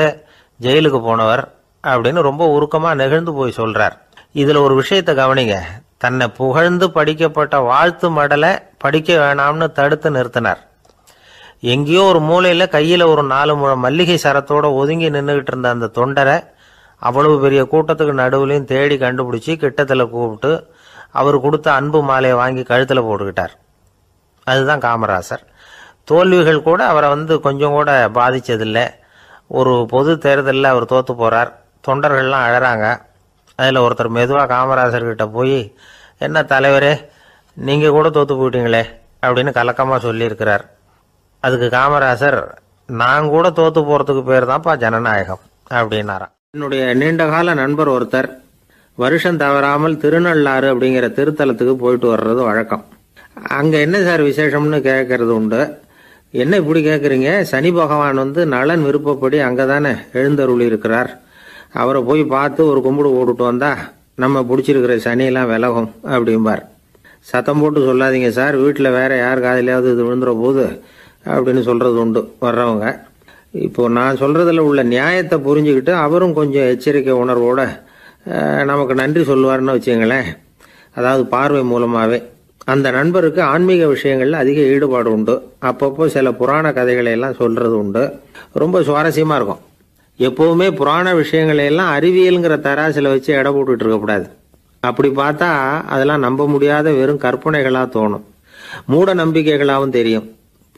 ஜெயிலுக்கு போனவர் அப்படின்னு ரொம்ப உருக்கமாக நெகிழ்ந்து போய் சொல்கிறார். இதில் ஒரு விஷயத்தை கவனிங்க. தன்னை புகழ்ந்து படிக்கப்பட்ட வாழ்த்து மடலை படிக்க வேணாம்னு தடுத்து நிறுத்தினார். எங்கேயோ ஒரு மூலையில் கையில் ஒரு 4 முழம் மல்லிகை சரத்தோடு ஒதுங்கி நின்றுக்கிட்டு இருந்த அந்த தொண்டரை அவ்வளவு பெரிய கூட்டத்துக்கு நடுவுலையும் தேடி கண்டுபிடிச்சி கிட்டத்தில் கூப்பிட்டு அவர் கொடுத்த அன்பு மாலையை வாங்கி கழுத்தில் போட்டுக்கிட்டார். அதுதான் காமராசர். தோல்விகள் கூட அவரை கொஞ்சம் கூட பாதித்ததில்லை. ஒரு பொது தேர்தலில் அவர் தோற்று போகிறார். தொண்டர்கள்லாம் அழறாங்க. அதில் ஒருத்தர் மெதுவாக காமராசர்கிட்ட போய், என்ன தலைவரே, நீங்கள் கூட தோற்று போயிட்டீங்களே அப்படின்னு கலக்கமாக சொல்லியிருக்கிறார். அதுக்கு காமராசர், நான் கூட தோற்று போகிறதுக்கு பேர் தான்ப்பா ஜனநாயகம் அப்படின்னாராம். என்னுடைய நீண்டகால நண்பர் ஒருத்தர் வருஷம் தவறாமல் திருநள்ளாறு அப்படிங்கிற திருத்தலத்துக்கு போயிட்டு வர்றது வழக்கம். அங்கே என்ன சார் விசேஷம்னு கேட்கறது உண்டு. என்ன இப்படி கேட்குறீங்க? சனி பகவான் நலன் விருப்பப்படி அங்கே தானே எழுந்தருளி இருக்கிறார். அவரை போய் பார்த்து ஒரு கும்பிடு போட்டுட்டு வந்தா நம்ம பிடிச்சிருக்கிற சனியெல்லாம் விலகும் அப்படிம்பார். சத்தம் போட்டு சொல்லாதீங்க சார், வீட்டில் வேற யார் காதிலையாவது இது விழுந்துற போது அப்படின்னு சொல்கிறது உண்டு வர்றவங்க. இப்போது நான் சொல்கிறதுல உள்ள நியாயத்தை புரிஞ்சுக்கிட்டு அவரும் கொஞ்சம் எச்சரிக்கை உணர்வோட நமக்கு நன்றி சொல்லுவார்னு வச்சுங்களேன். அதாவது பார்வை மூலமாகவே. அந்த நண்பருக்கு ஆன்மீக விஷயங்களில் அதிக ஈடுபாடு உண்டு. அப்பப்போ சில புராண கதைகளை எல்லாம் சொல்கிறது உண்டு. ரொம்ப சுவாரஸ்யமாக இருக்கும். எப்போவுமே புராண விஷயங்களையெல்லாம் அறிவியலுங்கிற தராசில் வச்சு எடை போட்டுட்டு இருக்கக்கூடாது. அப்படி பார்த்தா அதெல்லாம் நம்ப முடியாத வெறும் கற்பனைகளாக தோணும், மூட நம்பிக்கைகளாகவும் தெரியும்.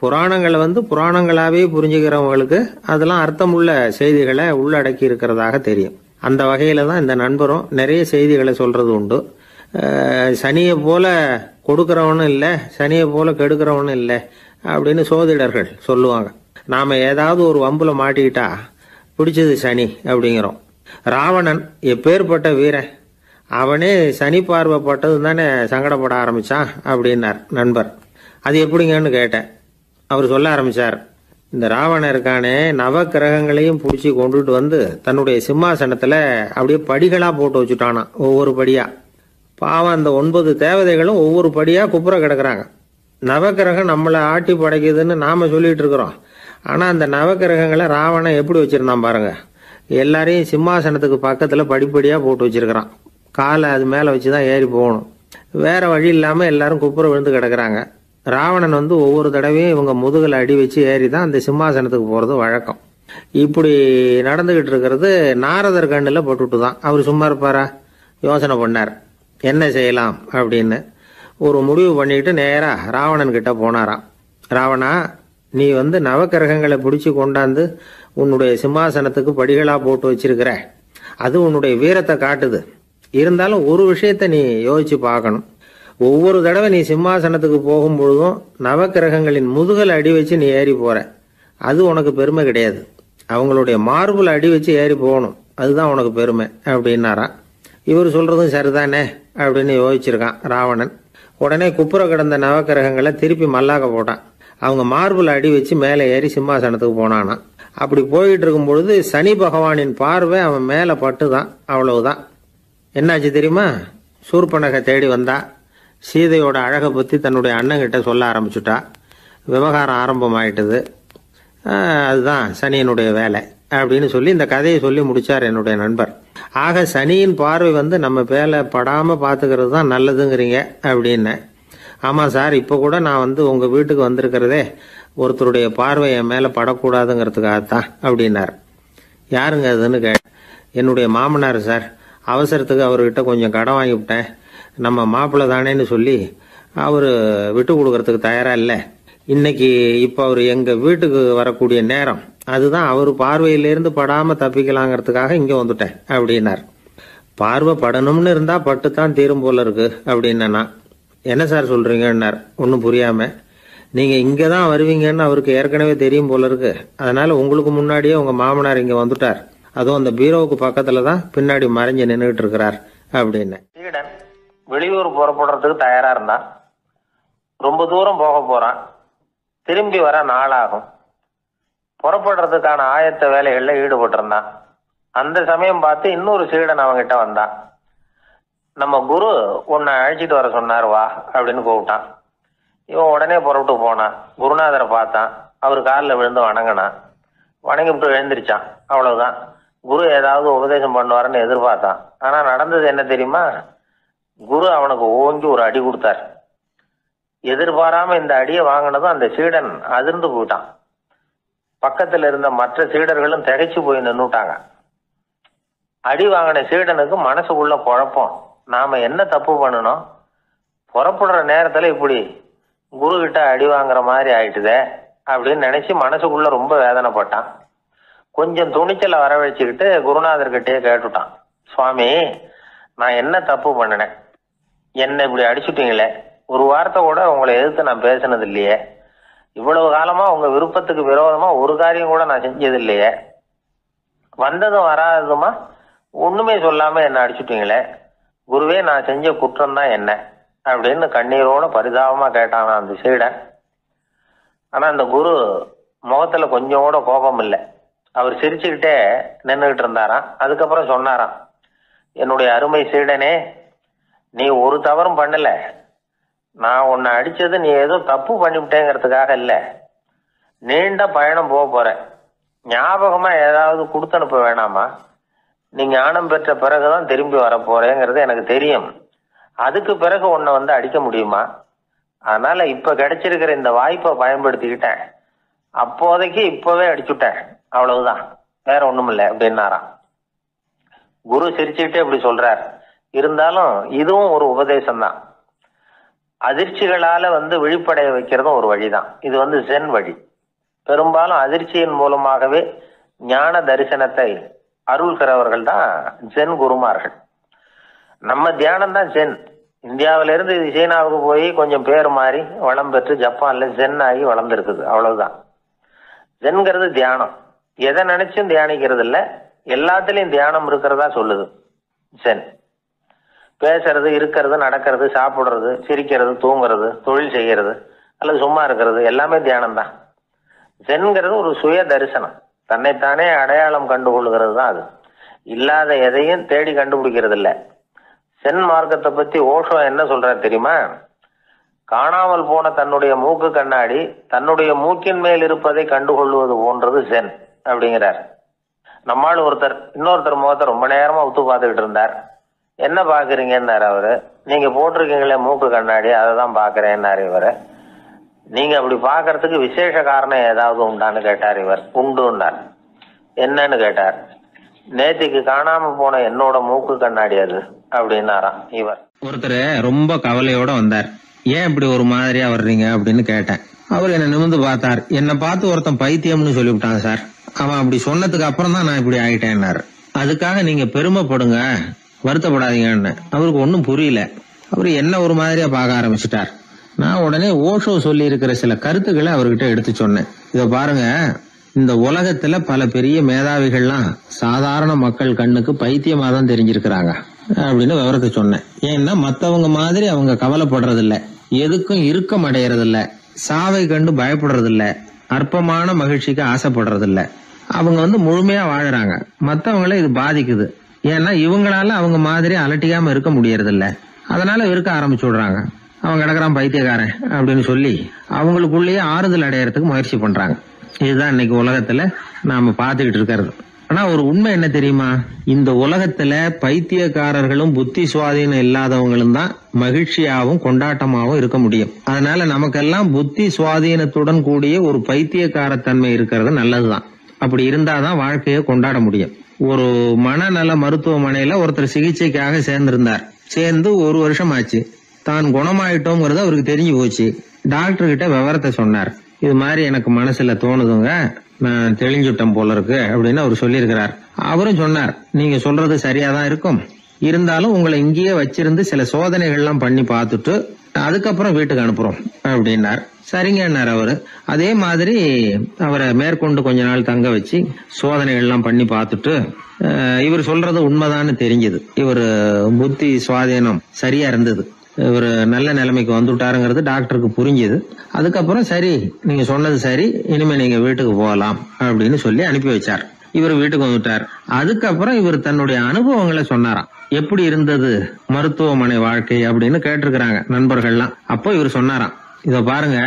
புராணங்களை புராணங்களாகவே புரிஞ்சுக்கிறவங்களுக்கு அதெல்லாம் அர்த்தமுள்ள செய்திகளை உள்ளடக்கி இருக்கிறதாக தெரியும். அந்த வகையில் தான் இந்த நண்பரும் நிறைய செய்திகளை சொல்கிறது உண்டு. சனியை போல கொடுக்குறவனும் இல்லை, சனியை போல கெடுக்கிறவனும் இல்லை அப்படின்னு சோதிடர்கள் சொல்லுவாங்க. நாம் ஏதாவது ஒரு வம்புல மாட்டிக்கிட்டா பிடிச்சது சனி அப்படிங்கிறோம். ராவணன் எப்பேற்பட்ட வீரன், அவனே சனி பார்வைப்பட்டது தானே சங்கடப்பட ஆரம்பித்தான் அப்படின்னார் நண்பர். அது எப்படிங்கன்னு கேட்டேன். அவர் சொல்ல ஆரம்பித்தார், இந்த ராவணன் இருக்கானே நவக்கிரகங்களையும் பிடிச்சி கொண்டுட்டு வந்து தன்னுடைய சிம்மாசனத்தில் அப்படியே படிகளாக போட்டு வச்சுட்டானான், ஒவ்வொரு படியாக. பாவம் அந்த 9 தேவதைகளும் ஒவ்வொரு படியாக குப்புற கிடக்குறாங்க. நவக்கிரகம் நம்மளை ஆட்டி படைக்குதுன்னு நாம் சொல்லிட்டு இருக்கிறோம். ஆனால் அந்த நவக்கிரகங்களை ராவணன் எப்படி வச்சுருந்தான் பாருங்க. எல்லாரையும் சிம்மாசனத்துக்கு பக்கத்தில் படிப்படியாக போட்டு வச்சிருக்கிறான். காலை அது மேலே வச்சு தான் ஏறி போகணும். வேற வழி இல்லாமல் எல்லாரும் குப்புற விழுந்து கிடக்குறாங்க. ராவணன் வந்து ஒவ்வொரு தடவையும் இவங்க முதுகில் அடி வச்சு ஏறி தான் அந்த சிம்மாசனத்துக்கு போகிறது வழக்கம். இப்படி நடந்துகிட்டு இருக்கிறது நாரதர் கண்ணில் பட்டுட்டு தான். அவர் சும்மா இருப்பாரா? யோசனை பண்ணார் என்ன செய்யலாம் அப்படின்னு. ஒரு முடிவு பண்ணிட்டு நேராக ராவணன் கிட்ட போனாராம். ராவணா, நீ வந்து நவக்கிரகங்களை பிடிச்சி கொண்டாந்து உன்னுடைய சிம்மாசனத்துக்கு படிகளாக போட்டு வச்சிருக்கிற, அது உன்னுடைய வீரத்தை காட்டுது. இருந்தாலும் ஒரு விஷயத்த நீ யோசிச்சு பார்க்கணும். ஒவ்வொரு தடவை நீ சிம்மாசனத்துக்கு போகும்பொழுதும் நவக்கிரகங்களின் முதுகல் அடி வச்சு நீ ஏறி போற, அது உனக்கு பெருமை கிடையாது. அவங்களுடைய மார்புல அடி வச்சு ஏறி போகணும், அதுதான் உனக்கு பெருமை அப்படின்னாராம். இவர் சொல்றதும் சரிதானே அப்படின்னு யோசிச்சிருக்கான் ராவணன். உடனே குப்புற கிடந்த நவக்கிரகங்களை திருப்பி மல்லாக்க போட்டான். அவங்க மார்புல அடி வச்சு மேலே ஏறி சிம்மாசனத்துக்கு போனானா. அப்படி போயிட்டு இருக்கும் பொழுது சனி பகவானின் பார்வை அவன் மேலே பட்டுதான். அவ்வளவுதான். என்னாச்சு தெரியுமா? சூர்பனகை தேடி வந்தா. சீதையோட அழகை பற்றி தன்னுடைய அண்ணங்கிட்ட சொல்ல ஆரம்பிச்சுட்டா. விவகாரம் ஆரம்பமாயிட்டது. அதுதான் சனியினுடைய வேலை அப்படின்னு சொல்லி இந்த கதையை சொல்லி முடிச்சார் என்னுடைய நண்பர். ஆக சனியின் பார்வை வந்து நம்ம பேல படாமல் பார்த்துக்கிறது தான் நல்லதுங்கிறீங்க அப்படின்னு. ஆமாம் சார், இப்போ கூட நான் வந்து உங்கள் வீட்டுக்கு வந்திருக்கிறதே ஒருத்தருடைய பார்வை என் மேலே படக்கூடாதுங்கிறதுக்காகத்தான் அப்படின்னார். யாருங்க அதுன்னு என்னுடைய மாமனார் சார். அவசரத்துக்கு அவர்கிட்ட கொஞ்சம் கடன் வாங்கிவிட்டேன். நம்ம மாப்பிள்ளை தானேன்னு சொல்லி அவர் விட்டு கொடுக்கறதுக்கு தயாராக இல்லை. இன்னைக்கு இப்போ அவர் எங்கள் வீட்டுக்கு வரக்கூடிய நேரம், அதுதான் அவர் பார்வையிலேருந்து படாமல் தப்பிக்கலாங்கிறதுக்காக இங்கே வந்துட்டேன் அப்படின்னார். பார்வை படணும்னு இருந்தால் பட்டு தான் தீரும் போல இருக்கு அப்படின்னா. என்ன சார் சொல்கிறீங்கன்னார் ஒன்றும் புரியாமல். நீங்கள் இங்கே தான் வருவீங்கன்னு அவருக்கு ஏற்கனவே தெரியும் போல இருக்கு. அதனால் உங்களுக்கு முன்னாடியே உங்கள் மாமனார் இங்கே வந்துட்டார். அதுவும் அந்த பீரோவுக்கு பக்கத்தில் தான் பின்னாடி மறைஞ்சு நின்றுட்டு இருக்கிறார் அப்படின்னு. சீடன் வெளியூர் புறப்படுறதுக்கு தயாராக இருந்தான். ரொம்ப தூரம் போக போகிறான். திரும்பி வர நாளாகும். புறப்படுறதுக்கான ஆயத்த வேலைகளில் ஈடுபட்டிருந்தான். அந்த சமயம் பார்த்து இன்னொரு சீடன் அவங்கிட்ட வந்தான். நம்ம குரு உன்னை அழைச்சிட்டு வர சொன்னார் வா அப்படின்னு கூப்பிட்டான். இவன் உடனே புறப்பட்டு போனான். குருநாதரை பார்த்தான். அவர் காலில் விழுந்து வணங்கினான். வணங்கிவிட்டு எழுந்திரிச்சான். அவ்வளவுதான். குரு ஏதாவது உபதேசம் பண்ணுவாருன்னு எதிர்பார்த்தான். ஆனா நடந்தது என்ன தெரியுமா? குரு அவனுக்கு ஓங்கி ஒரு அடி கொடுத்தார். எதிர்பாராம இந்த அடியை வாங்கினதும் அந்த சீடன் அதிர்ந்து போயிட்டான். பக்கத்துல இருந்த மற்ற சீடர்களும் திகைச்சு போய் நின்னுட்டாங்க. அடி வாங்கின சீடனுக்கு மனசுக்குள்ள குழப்பம். நாம என்ன தப்பு பண்ணணும்? புறப்படுற நேரத்துல இப்படி குரு கிட்ட அடி வாங்குற மாதிரி ஆயிட்டுதே அப்படின்னு நினைச்சு மனசுக்குள்ள ரொம்ப வேதனைப்பட்டான். கொஞ்சம் துணிச்சலை வரவழைச்சுக்கிட்டு குருநாதர்கிட்டயே கேட்டுட்டான். சுவாமி, நான் என்ன தப்பு பண்ணினேன்? என்ன இப்படி அடிச்சுட்டீங்களே? ஒரு வார்த்தை கூட உங்களை எதிர்த்து நான் பேசினது இல்லையே. இவ்வளவு காலமா உங்க விருப்பத்துக்கு விரோதமா ஒரு காரியம் கூட நான் செஞ்சது இல்லையே. வந்ததும் வராததுமா ஒண்ணுமே சொல்லாம என்ன அடிச்சுட்டீங்களே. குருவே, நான் செஞ்ச குற்றம் தான் என்ன அப்படின்னு கண்ணீரோட பரிதாபமா கேட்டானா அந்த சீடன். ஆனா அந்த குரு முகத்துல கொஞ்சம் கூட கோபம் இல்லை. அவர் சிரிச்சுக்கிட்டே நின்றுகிட்டு இருந்தாராம். அதுக்கப்புறம் சொன்னாராம், என்னுடைய அருமை சீடனே, நீ ஒரு தவறும் பண்ணல. நான் உன்னை அடிச்சது நீ ஏதோ தப்பு பண்ணிவிட்டேங்கிறதுக்காக இல்லை. நீண்ட பயணம் போக போற, ஞாபகமா ஏதாவது கொடுத்து அனுப்ப வேணாமா? நீ ஞானம் பெற்ற பிறகுதான் திரும்பி வர போறேங்கிறது எனக்கு தெரியும். அதுக்கு பிறகு உன்னை வந்து அடிக்க முடியுமா? அதனால இப்ப கிடைச்சிருக்கிற இந்த வாய்ப்பை பயன்படுத்திக்கிட்டேன். அப்போதைக்கு இப்பவே அடிச்சுட்டேன், அவ்வளவுதான், வேற ஒண்ணும் இல்லை அப்படின்னாராம். குரு சிரிச்சுக்கிட்டே இப்படி சொல்றார். இருந்தாலும் இதுவும் ஒரு உபதேசம் தான். அதிர்ச்சிகளால வந்து விழிப்படைய வைக்கிறதும் ஒரு வழிதான். இது வந்து ஜென் வழி. பெரும்பாலும் அதிர்ச்சியின் மூலமாகவே ஞான தரிசனத்தை அருள்கிறவர்கள் தான் ஜென் குருமார்கள். நம்ம தியானம் தான் ஜென். இந்தியாவிலிருந்து இது சீனாவுக்கு போய் கொஞ்சம் பேர் மாறி வளம் பெற்று ஜப்பான்ல ஜென் ஆகி வளர்ந்துருக்குது, அவ்வளவுதான். ஜென்கிறது தியானம். எதை நினைச்சும் தியானிக்கிறது இல்லை, எல்லாத்துலயும் தியானம் இருக்கிறதா சொல்லுது ஜென். பேசுறது, இருக்கிறது, நடக்கிறது, சாப்பிடுறது, சிரிக்கிறது, தூங்குறது, தொழில் செய்யறது அல்லது சும்மா இருக்கிறது எல்லாமே தியானம் தான். சென்கிறது ஒரு சுய தரிசனம், தன்னைத்தானே அடையாளம் கண்டுகொள்கிறது தான் அது. இல்லாத எதையும் தேடி கண்டுபிடிக்கிறது இல்ல. சென் மார்க்கத்தை பத்தி ஓஷோ என்ன சொல்றாரு தெரியுமா? காணாமல் போன தன்னுடைய மூக்கு கண்ணாடி தன்னுடைய மூக்கின் மேல் இருப்பதை கண்டுகொள்வது போன்றது சென் அப்படிங்கிறார். நம்மால் இன்னொருத்தர் முகத்தை ரொம்ப நேரமா உத்து பார்த்துக்கிட்டு இருந்தார். என்ன பாக்குறீங்கன்னாரு அவரு. நீங்க போட்டிருக்கீங்களே மூக்கு கண்ணாடி, அதை தான் பாக்குறேன்னாரு இவரு. நீங்க அப்படி பாக்குறதுக்கு விசேஷ காரணம் ஏதாவது உண்டான்னு கேட்டார் இவர். உண்டுன்னார். என்னன்னு கேட்டார். நேத்திக்கு காணாம போன என்னோட மூக்கு கண்ணாடி அது அப்படின்னாராம் இவர். ஒருத்தர் ரொம்ப கவலையோட வந்தார். ஏன் இப்படி ஒரு மாதிரியா வர்றீங்க அப்படின்னு கேட்டேன். அவர் என்ன நிமிர்ந்து பார்த்தார். என்னை பார்த்து ஒருத்தன் பைத்தியம்னு சொல்லிவிட்டான் சார். அவன் அப்படி சொன்னதுக்கு அப்புறம் தான் நான் இப்படி ஆயிட்டேன்னாரு. அதுக்காக நீங்க பெருமைப்படுங்க, வருத்தப்படாதீங்கன்னு. அவருக்கு ஒன்னும் புரியல. அவரு என்ன ஒரு மாதிரியா பார்க்க ஆரம்பிச்சுட்டார். நான் உடனே ஓஷோ சொல்லி இருக்கிற சில கருத்துக்களை அவர்கிட்ட எடுத்து சொன்னேன். இத பாருங்க, இந்த உலகத்துல பல பெரிய மேதாவிகள்லாம் சாதாரண மக்கள் கண்ணுக்கு பைத்தியமா தான் தெரிஞ்சிருக்கிறாங்க அப்படின்னு விவரத்தை சொன்னேன். ஏன்னா மத்தவங்க மாதிரி அவங்க கவலைப்படுறது இல்ல, எதுக்கும் இறுக்கம் அடையறது இல்ல, சாவை கண்டு பயப்படுறது இல்ல, அற்பமான மகிழ்ச்சிக்கு ஆசைப்படுறது இல்ல. அவங்க முழுமையா வாழறாங்க. மத்தவங்கள இது பாதிக்குது. ஏன்னா இவங்களால அவங்க மாதிரி அலட்டிக்காம இருக்க முடியறது இல்ல. அதனால இருக்க ஆரம்பிச்சு விடுறாங்க. அவன் கிடக்குறான் பைத்தியக்காரன் அப்படின்னு சொல்லி அவங்களுக்குள்ளேயே ஆறுதல் அடையறதுக்கு முயற்சி பண்றாங்க. இதுதான் இன்னைக்கு உலகத்துல நாம பாத்துக்கிட்டு இருக்கிறது. ஆனா ஒரு உண்மை என்ன தெரியுமா? இந்த உலகத்துல பைத்தியக்காரர்களும் புத்தி சுவாதீனம் இல்லாதவங்களும் தான் மகிழ்ச்சியாவும் கொண்டாட்டமாவும் இருக்க முடியும். அதனால நமக்கெல்லாம் புத்தி சுவாதீனத்துடன் கூடிய ஒரு பைத்தியக்காரத்தன்மை இருக்கிறது நல்லதுதான். அப்படி இருந்தாதான் வாழ்க்கையை கொண்டாட முடியும். ஒரு மனநல மருத்துவமனையில ஒருத்தர் சிகிச்சைக்காக சேர்ந்திருந்தார். சேர்ந்து 1 வருஷம் ஆச்சு. தான் குணமாயிட்டோங்கிறது அவருக்கு தெரிஞ்சு போச்சு. டாக்டர் கிட்ட விவரத்தை சொன்னார். இது மாதிரி எனக்கு மனசுல தோணுதுங்க, நான் தெளிஞ்சுட்டேன் போல இருக்கு அப்படின்னு அவர் சொல்லியிருக்கிறார். அவரும் சொன்னார், நீங்க சொல்றது சரியாதான் இருக்கும், இருந்தாலும் உங்களை இங்கேயே வச்சிருந்து சில சோதனைகள்லாம் பண்ணி பார்த்துட்டு அதுக்கப்புறம் வீட்டுக்கு அனுப்புறோம் அப்படின்னார். சரிங்கன்னார் அவரு. அதே மாதிரி அவரை மேற்கொண்டு கொஞ்ச நாள் தங்க வச்சு சோதனைகள்லாம் பண்ணி பார்த்துட்டு இவர் சொல்றது உண்மைதான்னு தெரிஞ்சது. இவர் புத்தி சுவாதீனம் சரியா இருந்தது. இவர் நல்ல நிலைமைக்கு வந்துட்டாருங்கிறது டாக்டருக்கு புரிஞ்சது. அதுக்கப்புறம் சரி, நீங்க சொன்னது சரி, இனிமே நீங்க வீட்டுக்கு போகலாம் அப்படின்னு சொல்லி அனுப்பி வச்சார். இவர் வீட்டுக்கு வந்துட்டார். அதுக்கப்புறம் இவர் தன்னுடைய அனுபவங்களை சொன்னாராம். எப்படி இருந்தது மருத்துவமனை வாழ்க்கை அப்படின்னு கேட்டிருக்கிறாங்க நண்பர்கள்லாம். அப்போ இவர் சொன்னாராம், இத பாருங்க,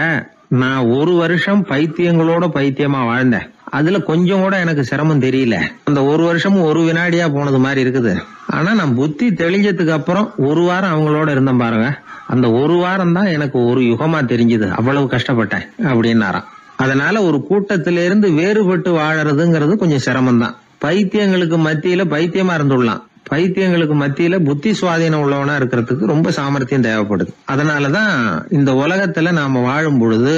நான் 1 வருஷம் பைத்தியங்களோட பைத்தியமா வாழ்ந்தேன். அதுல கொஞ்சம் கூட எனக்கு சிரமம் தெரியல. அந்த 1 வருஷமும் 1 வினாடியா போனது மாதிரி இருக்குது. ஆனா நான் புத்தி தெளிஞ்சதுக்கு அப்புறம் 1 வாரம் அவங்களோட இருந்தேன் பாருங்க. அந்த 1 வாரம் தான் எனக்கு ஒரு யுகமா தெரிஞ்சது. அவ்வளவு கஷ்டப்பட்டேன் அப்படின்னாராம். அதனால ஒரு கூட்டத்திலிருந்து வேறுபட்டு வாழறதுங்கிறது கொஞ்சம் சிரமம் தான். பைத்தியங்களுக்கு மத்தியில பைத்தியமா இருந்துடலாம். பைத்தியங்களுக்கு மத்தியில புத்தி சுவாதீனம் உள்ளவனா இருக்கிறதுக்கு ரொம்ப சாமர்த்தியம் தேவைப்படுது. அதனாலதான் இந்த உலகத்துல நாம வாழும் பொழுது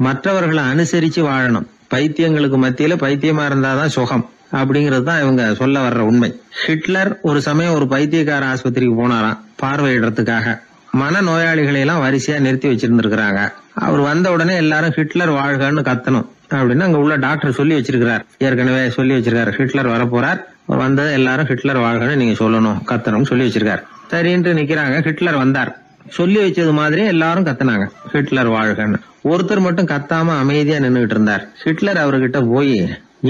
மற்றவர்களை அனுசரிச்சு வாழணும். பைத்தியங்களுக்கு மத்தியில பைத்தியமா இருந்தாதான் சுகம் அப்படிங்கிறது தான் இவங்க சொல்ல வர்ற உண்மை. ஹிட்லர் ஒரு சமயம் ஒரு பைத்தியக்கார ஆஸ்பத்திரிக்கு போனாராம் பார்வையிடறதுக்காக. மன நோயாளிகளை எல்லாம் வரிசையா நிறுத்தி வச்சிருந்திருக்கிறாங்க. அவர் வந்த உடனே எல்லாரும் ஹிட்லர் வாழ்கன்னு கத்தணும் அப்படின்னு அங்க உள்ள டாக்டர் சொல்லி வச்சிருக்கிறார். ஏற்கனவே சொல்லி வச்சிருக்காரு, ஹிட்லர் வரப்போறார், வந்தது எல்லாரும் ஹிட்லர் வாழ்கன்னு நீங்க சொல்லணும், கத்தணும் சொல்லி வச்சிருக்காரு. சரின்ட்டு நிக்கிறாங்க. ஹிட்லர் வந்தார். சொல்லி வச்சது மாதிரி எல்லாரும் கத்துனாங்க, ஹிட்லர் வாழ்கன்னு. ஒருத்தர் மட்டும் கத்தாம அமைதியா நின்னுகிட்டு இருந்தார். ஹிட்லர் அவர்கிட்ட போய்,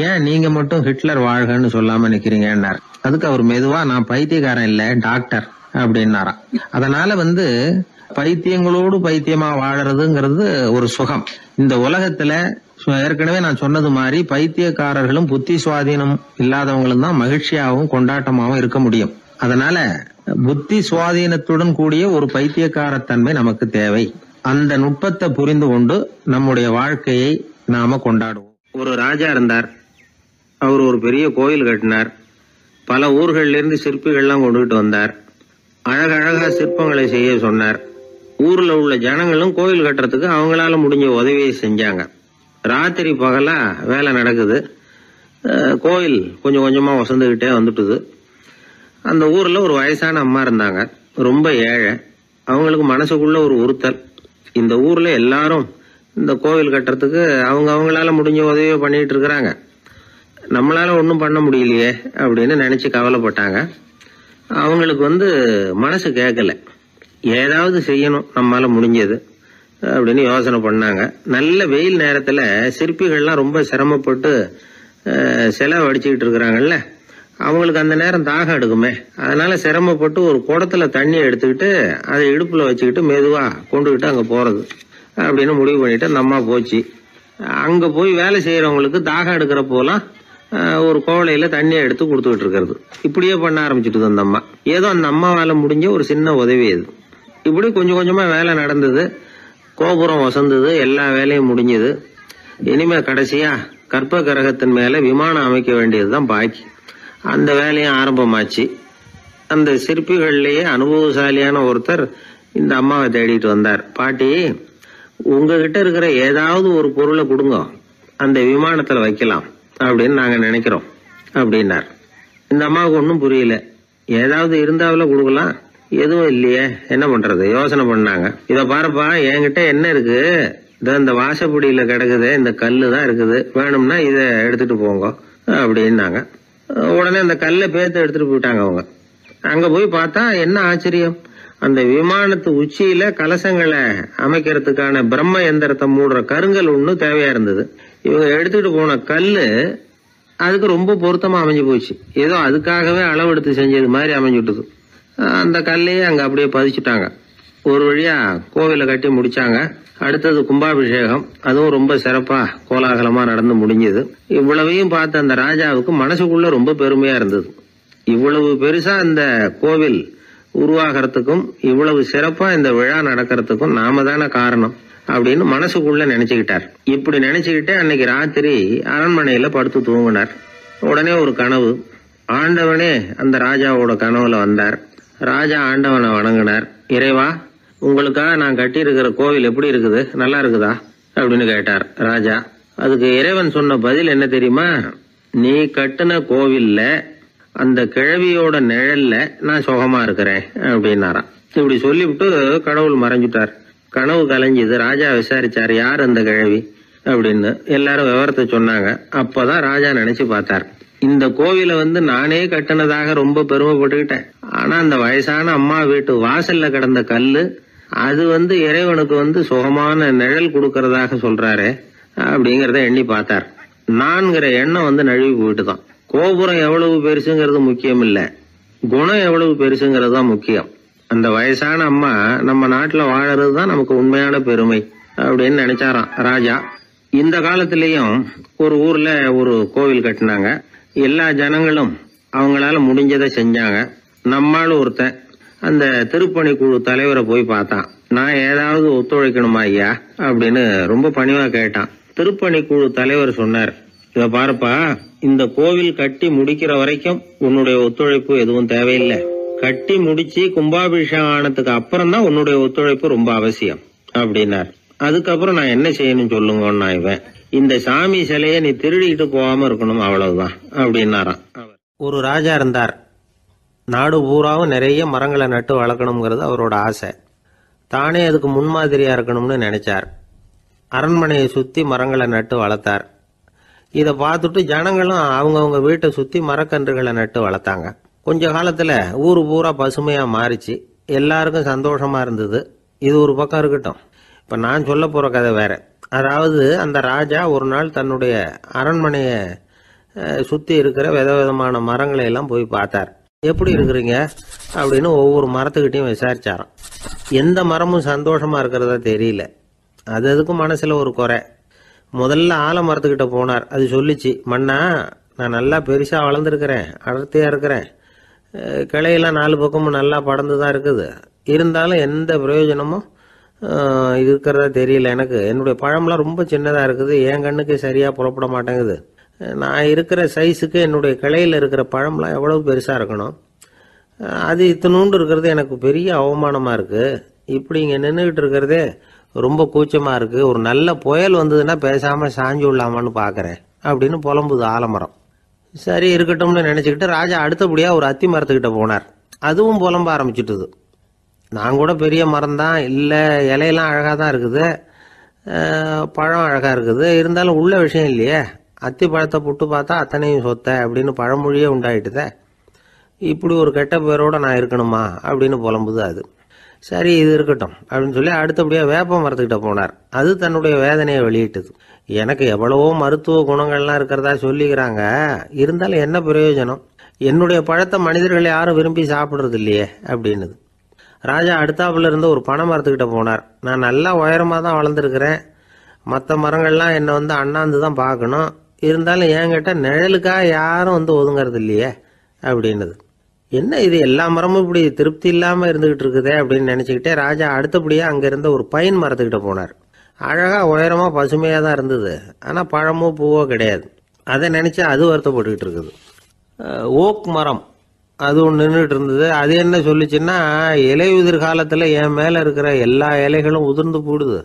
ஏன் நீங்க மட்டும் ஹிட்லர் வாழ்கன்னு சொல்லாம நிக்கிறீங்கன்னார். அதுக்கு அவர் மெதுவா, நான் பைத்தியக்காரன் இல்ல, டாக்டர் அப்படின்னாராம். அதனால பைத்தியங்களோடு பைத்தியமா வாழறதுங்கிறது ஒரு சுகம். இந்த உலகத்துல ஏற்கனவே நான் சொன்னது மாதிரி பைத்தியக்காரர்களும் புத்தி சுவாதீனம் இல்லாதவங்களும் தான் மகிழ்ச்சியாகவும் கொண்டாட்டமாகவும் இருக்க முடியும். அதனால புத்தி சுவாதீனத்துடன் கூடிய ஒரு பைத்தியக்காரத்தன்மை நமக்கு தேவை. அந்த நுட்பத்தை புரிந்து கொண்டு நம்முடைய வாழ்க்கையை நாம கொண்டாடுவோம். ஒரு ராஜா இருந்தார். அவர் ஒரு பெரிய கோயில் கட்டினார். பல ஊர்கள்ல இருந்து சிற்பிகள்லாம் கொண்டுகிட்டு வந்தார். அழகழகா சிற்பங்களை செய்ய சொன்னார். ஊர்ல உள்ள ஜனங்களும் கோயில் கட்டுறதுக்கு அவங்களால முடிஞ்ச உதவியை செஞ்சாங்க. ராத்திரி பகலா வேலை நடக்குது. கோயில் கொஞ்சம் கொஞ்சமா வசந்துகிட்டே வந்துட்டுது. அந்த ஊர்ல ஒரு வயசான அம்மா இருந்தாங்க, ரொம்ப ஏழை. அவங்களுக்கு மனசுக்குள்ள ஒரு உறுத்தல், இந்த ஊர்ல எல்லாரும் இந்த கோவில் கட்டுறதுக்கு அவங்களால முடிஞ்ச உதவியை பண்ணிட்டு இருக்கிறாங்க, நம்மளால ஒன்றும் பண்ண முடியலையே அப்படின்னு நினைச்சு கவலைப்பட்டாங்க. அவங்களுக்கு மனசு கேட்கல, ஏதாவது செய்யணும் நம்மளால முடிஞ்சது. அப்படின்னு யோசனை பண்ணாங்க. நல்ல வெயில் நேரத்தில் சிற்பிகள்லாம் ரொம்ப சிரமப்பட்டு சிலை வடிச்சுக்கிட்டு இருக்கிறாங்கல்ல, அவங்களுக்கு அந்த நேரம் தாகம் எடுக்குமே, அதனால சிரமப்பட்டு ஒரு குடத்துல தண்ணி எடுத்துக்கிட்டு அதை இடுப்புல வச்சுக்கிட்டு மெதுவா கொண்டுகிட்டு அங்க போறது அப்படின்னு முடிவு பண்ணிட்டு அந்த அம்மா போச்சு. அங்க போய் வேலை செய்யறவங்களுக்கு தாகம் எடுக்கிற போலாம் ஒரு கோவலையில தண்ணியை எடுத்து கொடுத்துக்கிட்டு இருக்கிறது. இப்படியே பண்ண ஆரம்பிச்சுட்டு அந்த அம்மா. ஏதோ அந்த அம்மாவால முடிஞ்ச ஒரு சின்ன உதவி அது. இப்படி கொஞ்சம் கொஞ்சமா வேலை நடந்தது. கோபுரம் வசந்தது, எல்லா வேலையும் முடிஞ்சது. இனிமே கடைசியா கற்ப கிரகத்தின் மேல விமானம் அமைக்க வேண்டியதுதான் பாக்கி. அந்த வேலையும் ஆரம்பமாச்சு. அந்த சிற்பிகள்லயே அனுபவசாலியான ஒருத்தர் இந்த அம்மாவை தேடிட்டு வந்தார். பாட்டி, உங்ககிட்ட இருக்கிற ஏதாவது ஒரு பொருளை கொடுங்க, அந்த விமானத்துல வைக்கலாம் அப்படின்னு நாங்க நினைக்கிறோம் அப்படின்னார். இந்த அம்மாவுக்கு ஒன்றும் புரியல. ஏதாவது இருந்தாவில கொடுக்கலாம், எதுவும் இல்லையே, என்ன பண்றது யோசனை பண்ணாங்க. இத பாருப்பா, என்கிட்ட என்ன இருக்கு, இந்த வாசப்படியில கிடக்குது, இந்த கல்லு தான் இருக்குது, வேணும்னா இத எடுத்துட்டு போங்க அப்படின்னாங்க. உடனே அந்த கல்லை பேத்து எடுத்துட்டு போயிட்டாங்க அவங்க. அங்க போய் பார்த்தா என்ன ஆச்சரியம், அந்த விமானத்து உச்சியில கலசங்களை அமைக்கிறதுக்கான பிரம்ம எந்திரத்தை மூடுற கருங்கல் ஒண்ணு தேவையா இருந்தது. இவங்க எடுத்துட்டு போன கல்லு அதுக்கு ரொம்ப பொருத்தமா அமைஞ்சு போச்சு. ஏதோ அதுக்காகவே அளவெடுத்து செஞ்சது மாதிரி அமைஞ்சுட்டுது. அந்த கல்லையே அங்க அப்படியே பதிச்சுட்டாங்க. ஒரு வழியா கோவிலை கட்டி முடிச்சாங்க. அடுத்தது கும்பாபிஷேகம். அதுவும் ரொம்ப சிறப்பா கோலாகலமா நடந்து முடிஞ்சது. இவ்வளவையும் பார்த்த அந்த ராஜாவுக்கு மனசுக்குள்ள ரொம்ப பெருமையா இருந்தது. இவ்வளவு பெருசா இந்த கோவில் உருவாகிறதுக்கும் இவ்வளவு சிறப்பா இந்த விழா நடக்கிறதுக்கும் நாம தானே காரணம் அப்படின்னு மனசுக்குள்ள நினைச்சுக்கிட்டார். இப்படி நினைச்சுக்கிட்டே அன்னைக்கு ராத்திரி அரண்மனையில படுத்து தூங்கினார். உடனே ஒரு கனவு. ஆண்டவனே அந்த ராஜாவோட கனவுல வந்தார். ராஜா ஆண்டவனை வணங்கினார். இறைவா, உங்களுக்காக நான் கட்டி இருக்கிற கோவில் எப்படி இருக்குது, நல்லா இருக்குதா அப்படின்னு கேட்டார் ராஜா. அதுக்கு இறைவன் சொன்ன பதில் என்ன தெரியுமா, நீ கட்டின கோவில்ல அந்த கிழவியோட நிழல்ல நான் சுகமா இருக்கிறேன் அப்படின்னாராம். இப்படி சொல்லிவிட்டு கடவுள் மறைஞ்சிட்டார். கனவு கலைஞ்சது. ராஜா விசாரிச்சார், யார் அந்த கிழவி அப்படின்னு. எல்லாரும் விவரத்தை சொன்னாங்க. அப்பதான் ராஜா நினைச்சு பார்த்தார், இந்த கோவிலை நானே கட்டினதாக ரொம்ப பெருமைப்பட்டுக்கிட்டேன். ஆனா அந்த வயசான அம்மா வீட்டு வாசல்ல கிடந்த கல்லு அது இறைவனுக்கு சுகமான நிழல் கொடுக்கறதாக சொல்றாரு அப்படிங்கறத எண்ணி பார்த்தார். நான்கிற எண்ணம் நழுவி போயிட்டுதான். கோபுரம் எவ்வளவு பெருசுங்கிறது முக்கியம் இல்ல, குணம் எவ்வளவு பெருசுங்கிறது தான் முக்கியம். அந்த வயசான அம்மா நம்ம நாட்டுல வாழறது தான் நமக்கு உண்மையான பெருமை அப்படின்னு நினைச்சாராம் ராஜா. இந்த காலத்திலயும் ஒரு ஊர்ல ஒரு கோவில் கட்டினாங்க. எல்லா ஜனங்களும் அவங்களால முடிஞ்சதை செஞ்சாங்க. நம்மால ஒருத்தன் அந்த திருப்பணி குழு தலைவரை போய் பார்த்தான். நான் ஏதாவது ஒத்துழைக்கணுமா ஐயா அப்படின்னு ரொம்ப பணிவா கேட்டான். திருப்பணி குழு தலைவர் சொன்னார், இத பாருப்பா, இந்த கோவில் கட்டி முடிக்கிற வரைக்கும் உன்னுடைய ஒத்துழைப்பு எதுவும் தேவையில்லை. கட்டி முடிச்சு கும்பாபிஷேகம் ஆனதுக்கு அப்புறம் தான் உன்னுடைய ஒத்துழைப்பு ரொம்ப அவசியம் அப்படின்னார். அதுக்கப்புறம் நான் என்ன செய்யணும் சொல்லுங்கன்னா, இவன் இந்த சாமி சிலைய நீ திருடிட்டு போகாம இருக்கணும், அவ்வளவுதான் அப்படின்னாராம். ஒரு ராஜா இருந்தார். நாடு பூராவும் நிறைய மரங்களை நட்டு வளர்க்கணுங்கிறது அவரோட ஆசை. தானே அதுக்கு முன்மாதிரியா இருக்கணும்னு நினைச்சார். அரண்மனையை சுத்தி மரங்களை நட்டு வளர்த்தார். இதை பார்த்துட்டு ஜனங்களும் அவங்கவுங்க வீட்டை சுத்தி மரக்கன்றுகளை நட்டு வளர்த்தாங்க. கொஞ்ச காலத்துல ஊரு பூரா பசுமையா மாறிச்சு. எல்லாருக்கும் சந்தோஷமா இருந்தது. இது ஒரு பக்கம் இருக்கட்டும். இப்ப நான் சொல்ல போற கதை வேற. அதாவது அந்த ராஜா ஒரு நாள் தன்னுடைய அரண்மனையை சுத்தி இருக்கிற விதவிதமான மரங்களை எல்லாம் போய் பார்த்தார். எப்படி இருக்கிறீங்க அப்படின்னு ஒவ்வொரு மரத்துக்கிட்டையும் விசாரிச்சாராம். எந்த மரமும் சந்தோஷமா இருக்கிறதா தெரியல. அதுக்கும் மனசுல ஒரு குறை. முதல்ல ஆலமரத்துக்கிட்ட போனார். அது சொல்லிச்சு, மண்ணா, நான் நல்லா பெருசா வளர்ந்துருக்கிறேன், அடர்த்தியா இருக்கிறேன், கிளையெல்லாம் 4 பக்கமும் நல்லா படர்ந்து தான் இருக்குது, இருந்தாலும் எந்த பிரயோஜனமும் இருக்கிறதா தெரியல எனக்கு. என்னுடைய பழம்லாம் ரொம்ப சின்னதா இருக்குது, என் கண்ணுக்கு சரியா புறப்பட மாட்டேங்குது. நான் இருக்கிற சைஸுக்கு என்னுடைய கிளையில இருக்கிற பழம்லாம் எவ்வளவு பெருசா இருக்கணும், அது இத்தினூண்டு இருக்கிறது எனக்கு பெரிய அவமானமா இருக்கு. இப்படி இங்க நின்றுகிட்டு இருக்கிறதே ரொம்ப கூச்சமா இருக்கு. ஒரு நல்ல புயல் வந்ததுன்னா பேசாம சாஞ்சு விடலாமான்னு பாக்குறேன் அப்படின்னு புலம்புது ஆலமரம். சரி இருக்கட்டும்னு நினைச்சுக்கிட்டு ராஜா அடுத்தபடியா ஒரு அத்தி மரத்துக்கிட்ட போனார். அதுவும் புலம்ப ஆரம்பிச்சுட்டுது. நான் கூட பெரிய மரம் தான், இல்ல இலையெல்லாம் அழகா தான் இருக்குது, பழம் அழகா இருக்குது, இருந்தாலும் உள்ள விஷயம் இல்லையே, அத்தி பழத்தை புட்டு பார்த்தா அத்தனையும் சொத்த அப்படின்னு பழமொழியே உண்டாயிட்டுதே. இப்படி ஒரு கெட்ட பேரோட நான் இருக்கணுமா அப்படின்னு புலம்புது அது. சரி இது இருக்கட்டும் அப்படின்னு சொல்லி அடுத்தபடியாக வேப்ப மரத்துக்கிட்ட போனார். அது தன்னுடைய வேதனையை வெளியிட்டது. எனக்கு எவ்வளவோ மருத்துவ குணங்கள்லாம் இருக்கிறதா சொல்லிக்கிறாங்க, இருந்தாலும் என்ன பிரயோஜனம், என்னுடைய பழத்தை மனிதர்கள் யாரும் விரும்பி சாப்பிட்றது இல்லையே அப்படின்னுது. ராஜா அடுத்தாப்புல இருந்து ஒரு பனை மரத்துக்கிட்ட போனார். நான் நல்லா உயரமாக தான் வளர்ந்துருக்கிறேன், மற்ற மரங்கள்லாம் என்னை அண்ணாந்து தான் பார்க்கணும், இருந்தாலும் என்கிட்ட நிழலுக்காக யாரும் ஒதுங்கிறது இல்லையே அப்படின்னுது. என்ன இது எல்லா மரமும் இப்படி திருப்தி இல்லாமல் இருந்துகிட்டு இருக்குதே அப்படின்னு நினச்சிக்கிட்டே ராஜா அடுத்தபடியாக அங்கே இருந்த ஒரு பைன் மரத்துக்கிட்ட போனார். அழகாக உயரமாக பசுமையாக தான் இருந்தது, ஆனால் பழமோ பூவோ கிடையாது. அதை நினச்சா அது வருத்தப்பட்டுக்கிட்டு இருக்குது. ஓக் மரம் அது ஒன்று நின்றுட்டு இருந்தது. அது என்ன சொல்லிச்சுன்னா, இலையுதிர் காலத்தில் என் மேலே இருக்கிற எல்லா இலைகளும் உதிர்ந்து போடுது,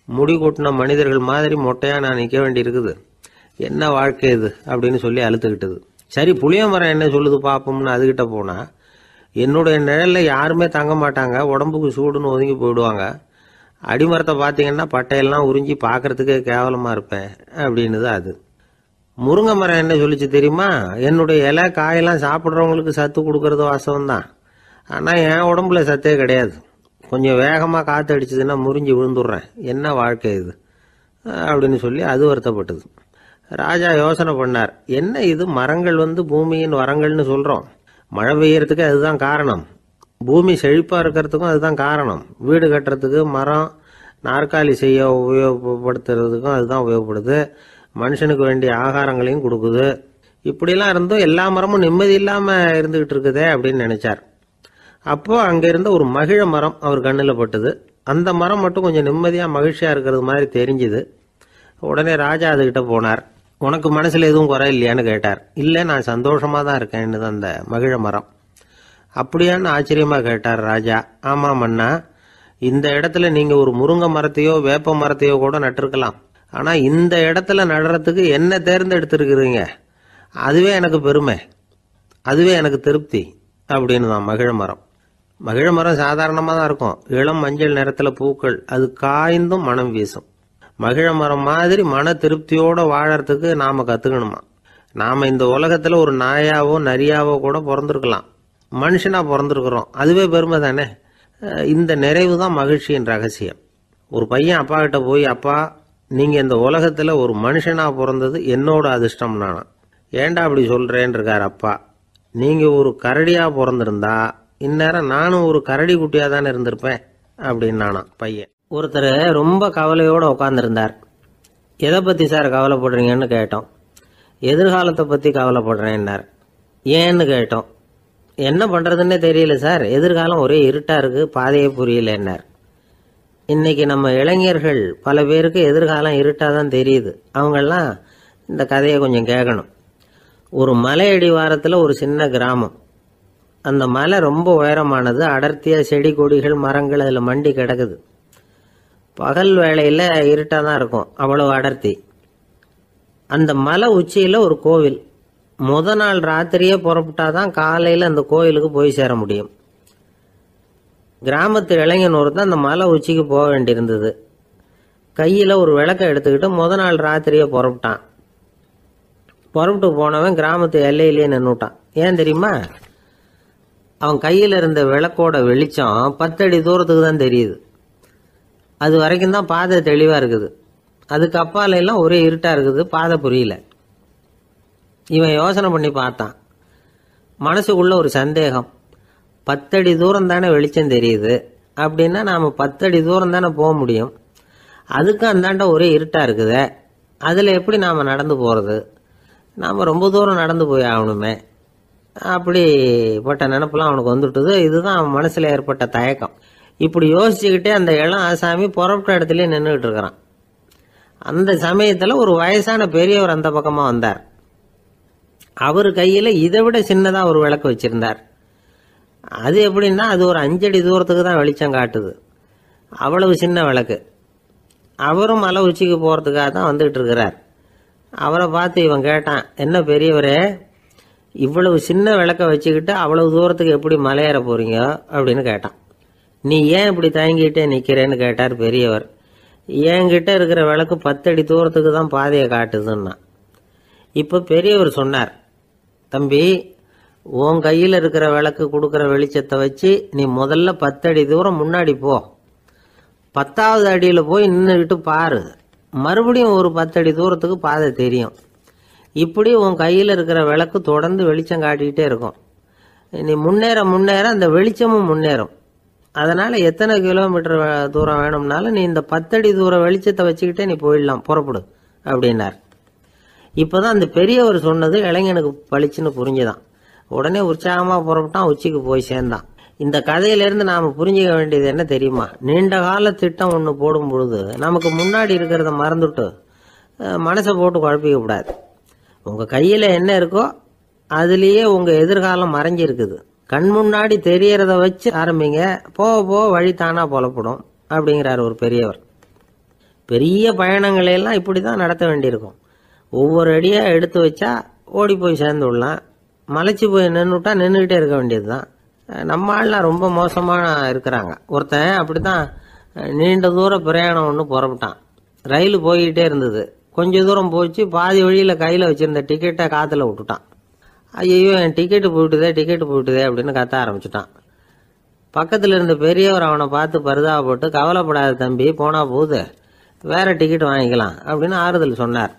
முடி கொட்டின மனிதர்கள் மாதிரி மொட்டையாக நான் நிற்க வேண்டி இருக்குது, என்ன வாழ்க்கை இது அப்படின்னு சொல்லி அழுத்துக்கிட்டது. சரி புளிய மரம் என்ன சொல்லுது பார்ப்போம்னு அதுகிட்ட போனால், என்னுடைய நிழலில் யாருமே தங்க மாட்டாங்க, உடம்புக்கு சூடுன்னு ஒதுங்கி போயிடுவாங்க, அடிமரத்தை பார்த்தீங்கன்னா பட்டையெல்லாம் உறிஞ்சி பார்க்கறதுக்கே கேவலமாக இருப்பேன் அப்படின்னுது அது. முருங்கை மரம் என்ன சொல்லிச்சு தெரியுமா, என்னுடைய இலை காயெல்லாம் சாப்பிட்றவங்களுக்கு சத்து கொடுக்கறது வாசம்தான், ஆனால் என் உடம்புல சத்தே கிடையாது, கொஞ்சம் வேகமாக காற்று அடிச்சதுன்னா முறிஞ்சி விழுந்துடுறேன், என்ன வாழ்க்கை இது அப்படின்னு சொல்லி அது வருத்தப்பட்டது. ராஜா யோசனை பண்ணார், என்ன இது மரங்கள் பூமியின் வரங்கள்னு சொல்கிறோம், மழை பெய்யறதுக்கு அதுதான் காரணம், பூமி செழிப்பாக இருக்கிறதுக்கும் அதுதான் காரணம், வீடு கட்டுறதுக்கு மரம், நாற்காலி செய்ய உபயோகப்படுத்துறதுக்கும் அதுதான் உபயோகப்படுது, மனுஷனுக்கு வேண்டிய ஆகாரங்களையும் கொடுக்குது, இப்படிலாம் இருந்தும் எல்லா மரமும் நிம்மதி இல்லாமல் இருந்துகிட்டு இருக்குதே அப்படின்னு நினைச்சார். அப்போது அங்கே இருந்த ஒரு மகிழ மரம் அவர் கண்ணில் பட்டுது. அந்த மரம் மட்டும் கொஞ்சம் நிம்மதியாக மகிழ்ச்சியாக இருக்கிறது மாதிரி தெரிஞ்சுது. உடனே ராஜா அதுகிட்ட போனார். உனக்கு மனசில் எதுவும் குறை இல்லையான்னு கேட்டார். இல்லை, நான் சந்தோஷமாக தான் இருக்கேன்னு அந்த மகிழ மரம். அப்படியான்னு ஆச்சரியமாக கேட்டார் ராஜா. ஆமாம் அண்ணா, இந்த இடத்துல நீங்கள் ஒரு முருங்கை மரத்தையோ வேப்ப மரத்தையோ கூட நட்டிருக்கலாம், ஆனால் இந்த இடத்துல நடுறதுக்கு என்ன தேர்ந்தெடுத்திருக்கிறீங்க, அதுவே எனக்கு பெருமை, அதுவே எனக்கு திருப்தி அப்படின்னு தான் மகிழ மரம். மகிழ மரம் சாதாரணமாக தான் இருக்கும், இளம் மஞ்சள் நிறத்தில் பூக்கள், அது காய்ந்தும் மனம் வீசும். மகிழ மரம் மாதிரி மன திருப்தியோடு வாழறதுக்கு நாம் கற்றுக்கணுமா. நாம் இந்த உலகத்தில் ஒரு நாயாவோ நரியாவோ கூட பிறந்திருக்கலாம், மனுஷனாக பிறந்திருக்கிறோம், அதுவே பெருமை தானே. இந்த நிறைவு தான் மகிழ்ச்சியின் ரகசியம். ஒரு பையன் அப்பா கிட்ட போய், அப்பா நீங்கள் இந்த உலகத்தில் ஒரு மனுஷனாக பிறந்தது என்னோட அதிர்ஷ்டம் நானா. ஏண்டா அப்படி சொல்கிறேன்னு இருக்கார் அப்பா. நீங்கள் ஒரு கரடியாக பிறந்திருந்தா இந்நேரம் நானும் ஒரு கரடி குட்டியாக தானே இருந்திருப்பேன் அப்படின்னு நானா பையன். ஒருத்தர் ரொம்ப கவலையோடு உட்காந்துருந்தார். எதை பற்றி சார் கவலைப்படுறீங்கன்னு கேட்டோம். எதிர்காலத்தை பற்றி கவலைப்படுறேன்னார். ஏன்னு கேட்டோம். என்ன பண்ணுறதுன்னே தெரியல சார், எதிர்காலம் ஒரே இருட்டாக இருக்குது, பாதையே புரியலன்னார். இன்றைக்கி நம்ம இளைஞர்கள் பல பேருக்கு எதிர்காலம் இருட்டாக தான் தெரியுது. அவங்கெல்லாம் இந்த கதையை கொஞ்சம் கேட்கணும். ஒரு மலை அடிவாரத்தில் ஒரு சின்ன கிராமம். அந்த மலை ரொம்ப உயரமானது, அடர்த்தியாக செடி கொடிகள் மரங்கள் அதில் மண்டி கிடக்குது. பகல் வேளையில் இருட்டாக தான் இருக்கும், அவ்வளோ அடர்த்தி. அந்த மலை உச்சியில் ஒரு கோவில். முத நாள் ராத்திரியே புறப்பட்டாதான் காலையில் அந்த கோயிலுக்கு போய் சேர முடியும். கிராமத்து இளைஞன் ஒருத்தன் அந்த மலை உச்சிக்கு போக வேண்டியிருந்தது. கையில் ஒரு விளக்கை எடுத்துக்கிட்டு முத நாள் ராத்திரியே புறப்பட்டான். புறப்பட்டு போனவன் கிராமத்து எல்லையிலேயே நின்றுட்டான். ஏன் தெரியுமா? அவன் கையில் இருந்த விளக்கோட வெளிச்சம் 10 அடி தூரத்துக்கு தான் தெரியுது. அது வரைக்கும் தான் பாதை தெளிவாக இருக்குது, அதுக்கு அப்பால எல்லாம் ஒரே இருட்டாக இருக்குது, பாதை புரியல. இவன் யோசனை பண்ணி பார்த்தான். மனசுக்குள்ள ஒரு சந்தேகம். 10 அடி தூரம் தானே வெளிச்சம் தெரியுது, அப்படின்னா நாம் 10 அடி தூரம் தானே போக முடியும், அதுக்கு அந்தாண்ட ஒரே இருட்டாக இருக்குது, அதில் எப்படி நாம் நடந்து போகிறது, நாம் ரொம்ப தூரம் நடந்து போய் ஆகணுமே, அப்படிப்பட்ட நினப்பெல்லாம் அவனுக்கு வந்துவிட்டது. இதுதான் அவன் மனசில் ஏற்பட்ட தயக்கம். இப்படி யோசிச்சுக்கிட்டே அந்த இளம் ஆசாமி புறப்பட்ட இடத்துலயே நின்றுக்கிட்டு இருக்கிறான். அந்த சமயத்தில் ஒரு வயசான பெரியவர் அந்த பக்கமாக வந்தார். அவர் கையில் இதை விட சின்னதாக ஒரு விளக்கு வச்சுருந்தார். அது எப்படின்னா, அது ஒரு 5 அடி தூரத்துக்கு தான் வெளிச்சம் காட்டுது, அவ்வளவு சின்ன விளக்கு. அவரும் மலை உச்சிக்கு போகிறதுக்காக தான் வந்துகிட்டு இருக்கிறார். அவரை பார்த்து இவன் கேட்டான், என்ன பெரியவரே, இவ்வளவு சின்ன விளக்கை வச்சுக்கிட்டு அவ்வளவு தூரத்துக்கு எப்படி மலையேற போகிறீங்க அப்படின்னு கேட்டான். நீ ஏன் இப்படி தயங்கிட்டே நிற்கிறேன்னு கேட்டார் பெரியவர். என்கிட்ட இருக்கிற விளக்கு 10 அடி தூரத்துக்கு தான் பாதையை காட்டுதுன்னா. இப்போ பெரியவர் சொன்னார், தம்பி, உன் கையில் இருக்கிற விளக்கு கொடுக்குற வெளிச்சத்தை வச்சு நீ முதல்ல 10 அடி தூரம் முன்னாடி போ. 10வது அடியில் போய் நின்றுக்கிட்டு பாரு. மறுபடியும் ஒரு 10 அடி தூரத்துக்கு பாதை தெரியும். இப்படி உன் கையில் இருக்கிற விளக்கு தொடர்ந்து வெளிச்சம் காட்டிக்கிட்டே இருக்கும். நீ முன்னேற முன்னேற அந்த வெளிச்சமும் முன்னேறும். அதனால் எத்தனை கிலோமீட்டர் தூரம் வேணும்னாலும் நீ இந்த 10 அடி தூரம் வெளிச்சத்தை வச்சுக்கிட்டே நீ போயிடலாம், புறப்படு அப்படின்னார். இப்போதான் அந்த பெரியவர் சொன்னது இளைஞனுக்கு பளிச்சுன்னு புரிஞ்சுதான். உடனே உற்சாகமாக புறப்பட்டான், உச்சிக்கு போய் சேர்ந்தான். இந்த கதையிலேருந்து நாம் புரிஞ்சுக்க வேண்டியது என்ன தெரியுமா? நீண்ட கால திட்டம் ஒன்று போடும் பொழுது நமக்கு முன்னாடி இருக்கிறத மறந்துட்டு மனசை போட்டு குழப்பிக்க கூடாது. உங்கள் கையில் என்ன இருக்கோ அதுலேயே உங்கள் எதிர்காலம் மறைஞ்சிருக்குது. கண் முன்னாடி தெரியறத வச்சு ஆரம்பிங்க, போக போக வழி தானா புலப்படும் அப்படிங்கிறார் ஒரு பெரியவர். பெரிய பயணங்களையெல்லாம் இப்படி தான் நடத்த வேண்டியிருக்கும். ஒவ்வொரு அடியாக எடுத்து வச்சா ஓடி போய் சேர்ந்து விடலாம். மலைச்சு போய் நின்றுட்டா நின்றுக்கிட்டே இருக்க வேண்டியது தான். நம்ம ஆள்லாம் ரொம்ப மோசமாக இருக்கிறாங்க. ஒருத்தன் அப்படி தான் நீண்ட தூர பிரயாணம் ஒன்று புறப்பட்டான். ரயில் போய்கிட்டே இருந்தது. கொஞ்சம் தூரம் போச்சு, பாதி வழியில் கையில் வச்சுருந்த டிக்கெட்டை காற்றுல விட்டுட்டான். ஐயோ என் டிக்கெட்டு போயிட்டுதே அப்படின்னு கத்த ஆரம்பிச்சுட்டான். பக்கத்தில் இருந்த பெரியவர் அவனை பார்த்து பரிதாபப்பட்டு, கவலைப்படாத தம்பி, போனா போகுது, வேற டிக்கெட் வாங்கிக்கலாம் அப்படின்னு ஆறுதல் சொன்னார்.